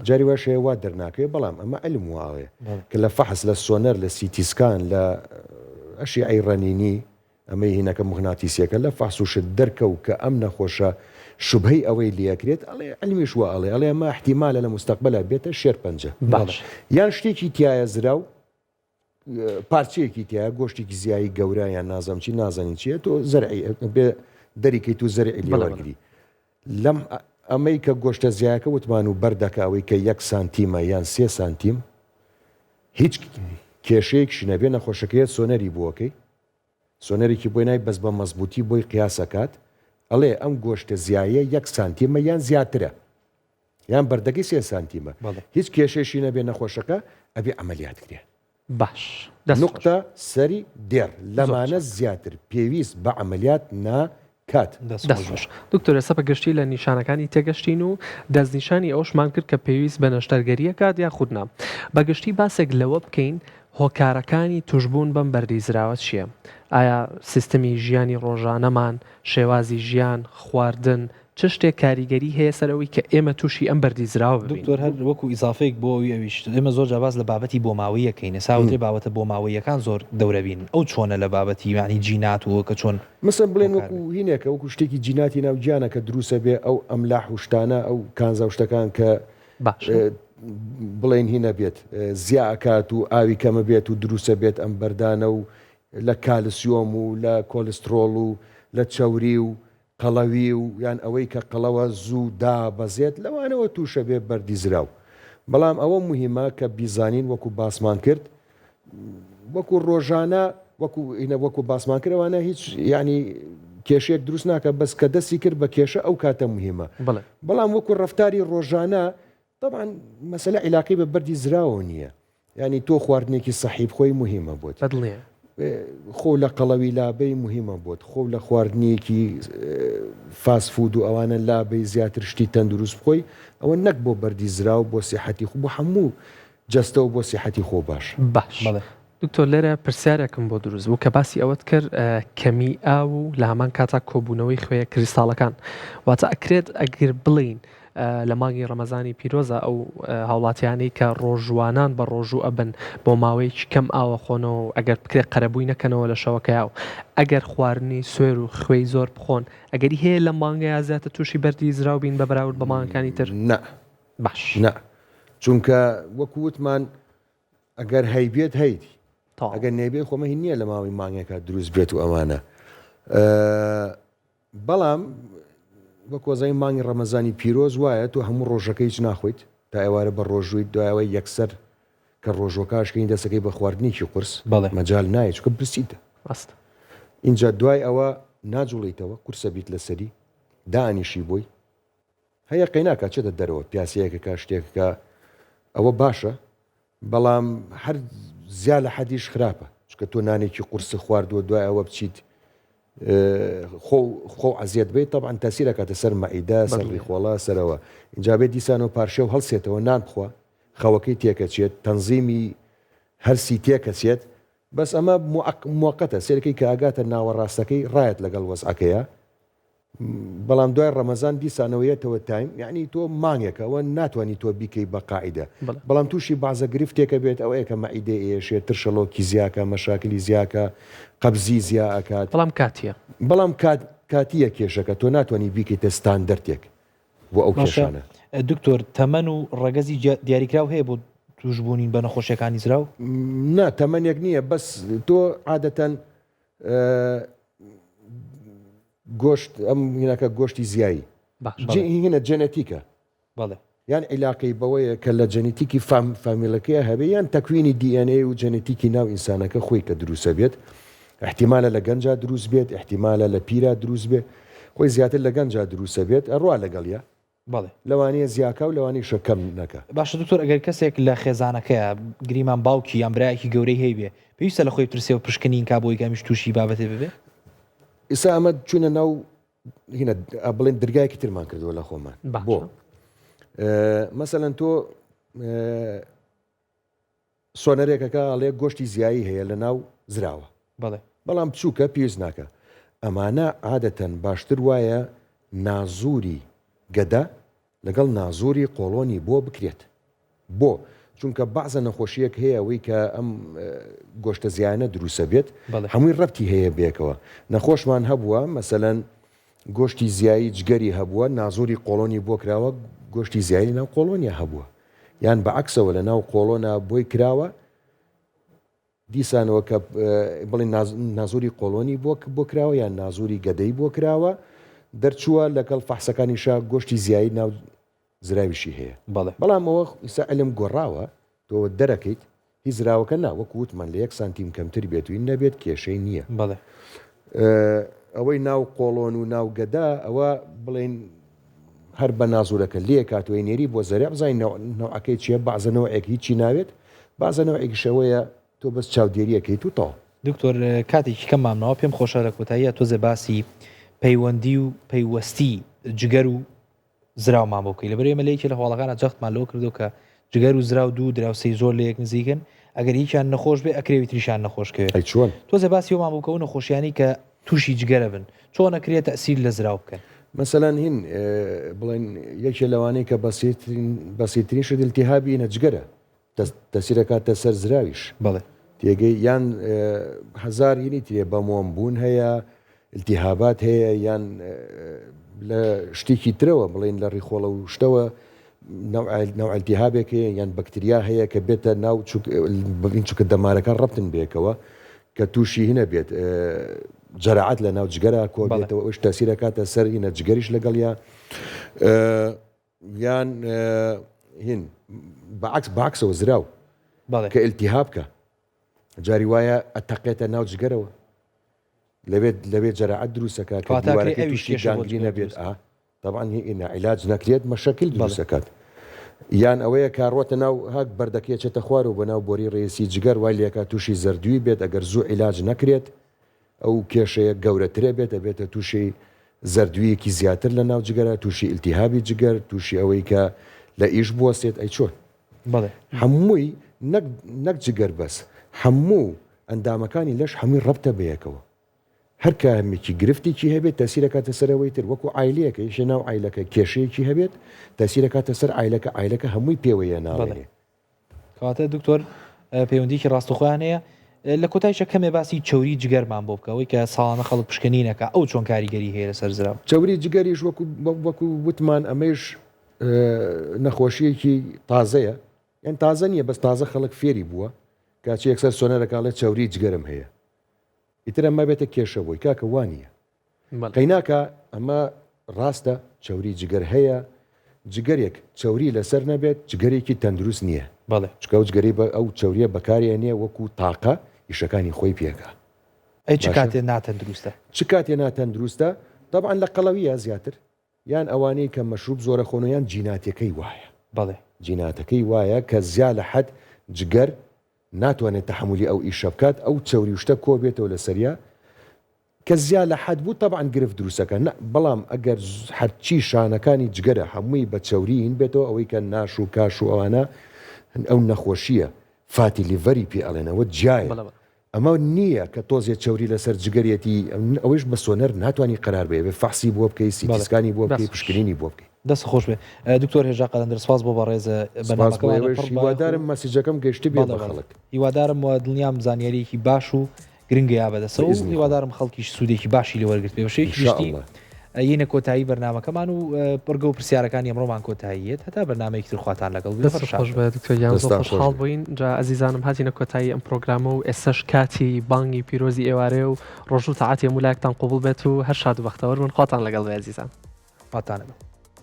C: جاری واشەیە وا دەرناکەوێت بەڵام ئەمە علم واڵێ کە لە فەحس لە سۆنەر لە سیتیسکان لە ئەشی ئەیڕەنینی ئەمەی هینەکە مغناتیسیەکە لە فەحسوشت دەرکەو کە ئەم نەخۆشە شوبهەی ئەوەی لەکرێت ئەڵێ علمیش وە ئەڵێ ئەمە احتیمالە لە مستەقبەلە بێتە شێرپەنجە یان شتێکی تایە زراو پارچەیەکی تایە گۆشتێکی زیایی گەورە یان نازەم چی نازانین چیە تۆ زەرعی بێ دەریکەی تو زەرعی لێوەرگری لەم ئەمەی کە گۆشتە زیایەکە وتمان و بەردەکەوەی کە 1 سانتیمە یان 3 سانتیم هیچ کێشەیەکشی نەبێ نەخۆشەکەیە سۆنەری بووەکەی سۆنەرێکی بۆی نای بەس بە مەزبوطی بۆی قیاسەکات ئەڵێ ئەم گۆشتە زیایە 1 سانتیمە یان زیاترە یان بەردەکەی 3 سانتیمە هیچ کێشەشی نەبێ نەخۆشەکە ئەبێ ئەمەلیاتکرێ
B: باش
C: نقطە سەری دێر لەمانە زیاتر پێویست بە ئەمەلیات کات
B: دەستخۆش دکتۆر ئێستا بەگشتی لە نیشانەکانی تێگەشتین و دەستنیشانی ئەوشمان کرد کە پێویست بە نەشتەرگەریە کات یا خودنا بەگشتی باسێک لەوە بکەین هۆکارەکانی توشبوون بەم بەردیزراوە چییە؟ ئایا سیستمی ژیانی ڕۆژانەمان شێوازی ژیان خواردن چ شتێک کاریگەری هەیە سەرەوەی کە ئێمە تووشی ئەم بەردیزراوە ببین؟
A: دکتۆر هەر وەکو ئیزافەیەک بۆ ئەویش ئێمە زۆر جاواز لە بابەتی بۆ ماوەیەکەین ساوتێ بابەتە بۆ ماوەیەکان زۆر دەورەبین ئەو چۆنە لە بابەتی یعنی جینات و کە چۆن
C: مثل بڵێن وەکو هینێکە وەکو شتێکی جیناتی ناو گیانە کە دروسە بێ ئەو ئەملاح و شتانە ئەو کانزا شتەکان کە
B: باش
C: بڵێن هینە بێت زیاکات و ئاوی کەمە بێت و دروسە بێت ئەم بەردانە و لە کالسیۆم و لە کۆلسترۆڵ و لە چاوری و قەڵەوی و یان ئەوەی کە قەڵەوە زوو دا بەزێت لەوانەوە تووشە بێ بەردیزراو بەڵام ئەوە مهمە کە بیزانین وەکو باسمان کرد وەکو ڕۆژانە وەکو باسمان کردەوانە هیچ ینی کێشەیەک دروست ناکە بەس کە دەستی کرد بە کێشە ئەو کاتە مهمە بەڵام وەکو ڕەفتاری ڕۆژانە طبعا مەسەلە عیلاقی بە بەردی زراوە نییە ینی تۆ خواردنێکی سەحیب خۆی مهمە بۆت خۆ لە قەڵەوی لابەی مهمە بۆت خۆ لە خواردنیەکی فاسفود و ئەوانە لابەی زیاتر شتی تەندروست بخۆی ئەوە نەک بۆ بەردی زراو بۆ سیحەتی خۆ بۆ هەموو جەستەوە بۆ سیحەتی خۆ باش
B: دکتۆر لێرە پرسیارێکم بۆ دروست بوو کە باسی ئەوەت کرد کەمی ئاو و لە هەمان کاتا کۆبوونەوەی خوێ کریستاڵەکان واتە ئەکرێت ئەگەر بڵین لە مانگی ڕەمەزانی پیرۆزە ئەو هاوڵاتیانی کە ڕۆژوانان بە ڕۆژوو ئەبن بۆ ماوەیەکی کەم ئاوە خۆنەوە ئەگەر بکرێت قەرەبووی نەکەنەوە لە شەوەکەیاو ئەگەر خواردنی سوێر و خوێی زۆر بخۆن ئەگەری هەیە لە مانگەیە زیاتر تووشی بەردی زراو بین بە بەراورد بە مانگەکانی تر
C: باش چونکە وەکو وتمان ئەگەر هەیبێت هەیتی ئەگەر نێبێت خۆمە هی نییە لە ماوەی مانگێکە دروست بێت و ئەمانە بەڵام وە کۆزای مانگی ڕەمەزانی پیرۆز وایە تۆ هەموو ڕۆژەکەی هیچ ناخۆیت تا ئێوارە بە ڕۆژووی دوایەوەی یەکسەر کە ڕۆژۆکاشکەین دەسەکەی بە خواردنیکی قورس مەجال نایە چکە برسیتە اینجا دوای ئەوە ناجوڵیتەوە قورسە بیت لەسەری دانیشی بۆی هەیە قەیناکە چێتە دەرەوە پیاسەیەکەکە شتێکەکە ئەوە باشە بەڵام هەر زیاد لە حەدیش خراپە چکە تۆ نانێکی قورس خواردووە دوای ئەوە بچیت خۆ عزیەت بێت طبعا تاثیرە کاتە سەر مەعیدە سەر ڕیخۆڵە سەرەوە اینجا بێت دیسان و پارشە و هەڵسێتەوە نان بخوا خەوەکەی تێکەچێت تەنزیمی هەرسی تێکەچێت بەس ئەمە موقەتە سێرەکەی کە ئاگاتە ناوەڕاستەکەی ڕایەت لەگەڵ وەزعەکەیە بەڵام دوای ڕەمەزان دیسانەوەیەتەوە تایم یعنی تۆ مانگێکەوە ناتوانانی تۆ بیکەی بە قاعدە بەڵام تووشی بازە گرفتێکە بێت ئەوەیە کە مەعیدە ئێشێت ترشەڵۆکی زیاکە مەشاکلی زیاکە قەبزی زیاکات بەڵام کاتیە کێشەکە تۆ ناتوانانی بیکەیتە ستاندەرتێک بۆ ئەو کێشانە
A: دکتۆر تەمەن و ڕەگەزی دیاریکراو هەیە بۆ توشبوونین بە نەخۆشیەکانی زراو
C: نا تەمەنێک نییە بەس تۆ عادەتەن گۆشت ئەم هینەکە گۆشتی زیایی هینە جەنەتیکە یان عیلاقی بەوەیە کە لە جەنێتیکی فامیلەکەی هەبێ یان تەکوینی دیNA و جەنێتیکی ناو ئینسانەکە خۆی کە دروسە بێت احتیمالە لە گەنجا دروست بێت احتیمالە لە پیرا دروست بێت خۆی زیاتر لە گەنجا دروسە بێت ئەڕوا لەگەڵە لەوانەیە زیاکە و لەوانی شەکەم نەکە
A: باشە دکتۆر ئەگەر کەسێک لە خێزانەکەیە گریمان باوکی یان برایەکی گەورەی هەیە پێویستە لە خۆی پرسێ و پشکنین کا بۆی گەمیش تووشی بابەتێ ببێ
C: ئێستا ئەمە چوونە ناو هینە بڵێن دەرگایەکی ترمان کردووە لە خۆمان بۆ مەسەلەن تۆ سۆنەرێکەکە ئەڵێ گۆشتی زیایی هەیە لە ناو زراوە بەڵام بچووکە پێویست ناکە ئەمانە عادەتەن باشتر وایە نازووری گەدە لەگەڵ نازووری قۆڵۆنی بۆ بکرێت بۆ چونکە بەعزە نەخۆشیەک هەیە ئەوەی کە ئەم گۆشتە زیانە دروسە بێت هەمووی ڕەبتی هەیە بێکەوە نەخۆشمان هەبووە مەسەلەن گۆشتی زیایی جگەری هەبووە نازووری قۆڵۆنی بۆ کراوە گۆشتی زیایی ناو قۆڵۆنیا هەبووە یان بەعکسەوە لە ناو قۆڵۆنا بۆی کراوە دیسانەوە کە بڵێن نازووری قۆڵۆنی بۆ کراوە یان نازووری گەدەی بۆ کراوە دەرچووە لەگەڵ فەحسەکانیشا گۆشتی زیایی ناو زراویشی هەیە بەڵام ئەوە ئیسا ئەلم گۆڕاوە تۆ دەرەکەیت هیچ زراوەکە ناوەکو وتمان لە 1 سانتیم کەمتر بێت و نەبێت کێشەی نییە ئەوەی ناو قۆڵۆن و ناو گەدا ئەوە بڵێن هەر بە نازوورەکە لێ کاتوی نێری بۆ زەریا بزانین نەوعەکەی چیە بەعزەنەوەیەک هیچی ناوێت بازەنەوەیەکیشەوەیە تۆ بەس چاودێریەکەیت و تاو
A: دکتۆر کاتێکی کەم مامنەوە پێم خۆشە لە کۆتاییە تۆزێ باسی پەیوەندی و پەیوەستی جگەر و زراومان بۆ بکەی لەبەر ئێمە لەیەکی لە هەواڵەکانە جەختمان لەوە کردو کە جگەر و زراو دوو دراوسەی زۆر لە یەک نزیکن ئەگەر هیچیان نەخۆش بێ ئەکرێوی تریشان نەخۆشکەوێت
C: چۆن
A: تۆزە باسی ئەومان بووکە و نەخۆشیانی کە تووشی جگەرە بن چۆن ئەکرێت تەئسیر لە زراو بکەن
C: مثلەن هین بڵێن یەکێ لەوانەیە کە بەسیترین شت التیهابی نەجگەرە تەسیرەکاتە سەر زراویش
A: بەڵێ
C: تێگەی یان هەزار هینی تێ بەمۆم بوون هەیە التیهابات هەیە یان لە شتێکی ترەوە بڵێن لە ڕیخۆڵە و شتەوە نوع التیهابێک هەیە یان بەکتریا هەیە کە بێتە ناو چونکە دەمارەکان ڕەبتن بێکەوە کە تووشی هینە بێت جەراعەت لە ناو جگەرە کۆ بێتەوە ئەوش تەسیرەکاتە سەر هینە جگەریش لەگەڵ یان هین باکسەوە زراو کە التیهاب کە جاری وایە ئەتەقێتە ناو جگەرەوە لەوێت جەراعەت دروستەکە کە دیوارەکەی تووشی گانگری نەبێت طبعا هنا علاج نەکرێت مەشەکل دروستەکات یان ئەوەیە کاڕۆتە ناو هاک بەردەکەی چێتە خوار و بەناو بۆری ڕێسی جگەر وای لێکە تووشی زەردووی بێت ئەگەر زوو علاج نەکرێت ئەو کێشەیە گەورەترێ بێت ئەبێتە تووشی زەردوویەکی زیاتر لە ناو جگەرە تووشی التیهابی جگەر تووشی ئەوەی کە لە ئیش بوەستێت ئەی چۆن هەمووی نەک جگەر بەس هەموو ئەندامەکانی لەش هەمووی ڕەبتە بەیەکەوە هەر کامێکی گرفتێکی هەبێت تەسیرەکاتە سەرەوەی تر وەکو ئایلەیەکە یشە ناو ئایلەکە کێشەیەکی هەبێت تەسیرەکاتە سەر ئایلەکە هەمووی پێوەیە ناڵێنێ
A: کەواتە دکتۆر پەیوەندیکی ڕاستەخۆیان هەیە لە کۆتایشە کەمێ باسی چوری جگەرمان بۆ بکەوەی کە ساڵانە خەڵک پشکنینەکە ئەو چۆن کاریگەری هەیە لەسەر زراو
C: چوری جگەریش وەکو وتمان ئەمەش نەخۆشیەکی تازەیە یان تازە نییە بەس تازە خەڵک فێری بووە کاچی یەکسەر سۆنەرەکڵێت چوری جگەرم هەیە ئیتر ئەمە بێتە کێشە بۆی کاکە وانە قەیناکە ئەمە ڕاستە چوری جگەر هەیە جگەرێک چوری لەسەر نەبێت جگەرێکی تەندروست نییە چکە و جگەری ئەو چوریە بەکارێ نییە وەکو تاقە ئیشەکانی خۆی پێکە
A: چ کاتێ ناتەندروستە
C: چ کاتێ ناتەندروستە طبعا لە قەڵەویە زیاتر یان ئەوانەی کە مەشروب زۆرە خۆنیان جیناتەکەی وایە جیناتەکەی وایە کە زیا لە حەد جگەر ناتوانێت تحملی ئەو ئیشە بکات ئەو چوری شتە کۆ بێتەوە لە سەریا کە زیا لە حەد بوو طبعا گرفت دروستەکە بەڵام ئەگەر هەرچی شانەکانی جگەرە هەمووی بە چوریین بێتەوە ئەوەی کە ناش و کاش و ئەوانە ئەو نەخۆشیە فاتی لیڤەری پێ ئەڵێنەوە جیایە ئەمە نییە کە تۆزیە چوری لەسەر جگەرێتی ئەوەش بە سۆنەر ناتوانانی قرار بێ فەحسی بۆ بکەی سیتیسکانی بۆ بکەی پشکنینی بۆ بکەی
A: دەست خۆش بێ دکتۆر هێژا قەلەندەر سپاس بۆ بەڕێزە
C: هیوادارم مەسیجەکەم گەشتی بێ بە خەڵک
A: هیوادارم دڵنیام زانیاریەکی باش و گرنگیا بەدەسەوە هیوادارم خەڵکیش سوودێکی باشی لە وەرگرت پێ بەشەیەکی یینە کۆتایی بەرنامەکەمان و پڕگە و پرسیارەکانی ئەمڕۆمان کۆتاییەت هەتا بەرنامەیەکی تر خواتان لەگەڵ
B: خۆش بووین جا ئەزیزانم هاتینە کۆتایی ئەم پرۆگرامە و ئێستش کاتی بانگی پیرۆزی ئێوارێ و ڕۆژ و تەعاتی هەموو لایەکتان قوبوڵ بێت و هەر شاد و بەختەوەر بن خواتان لەگەڵ بێ ئەزیزان
A: خواتانە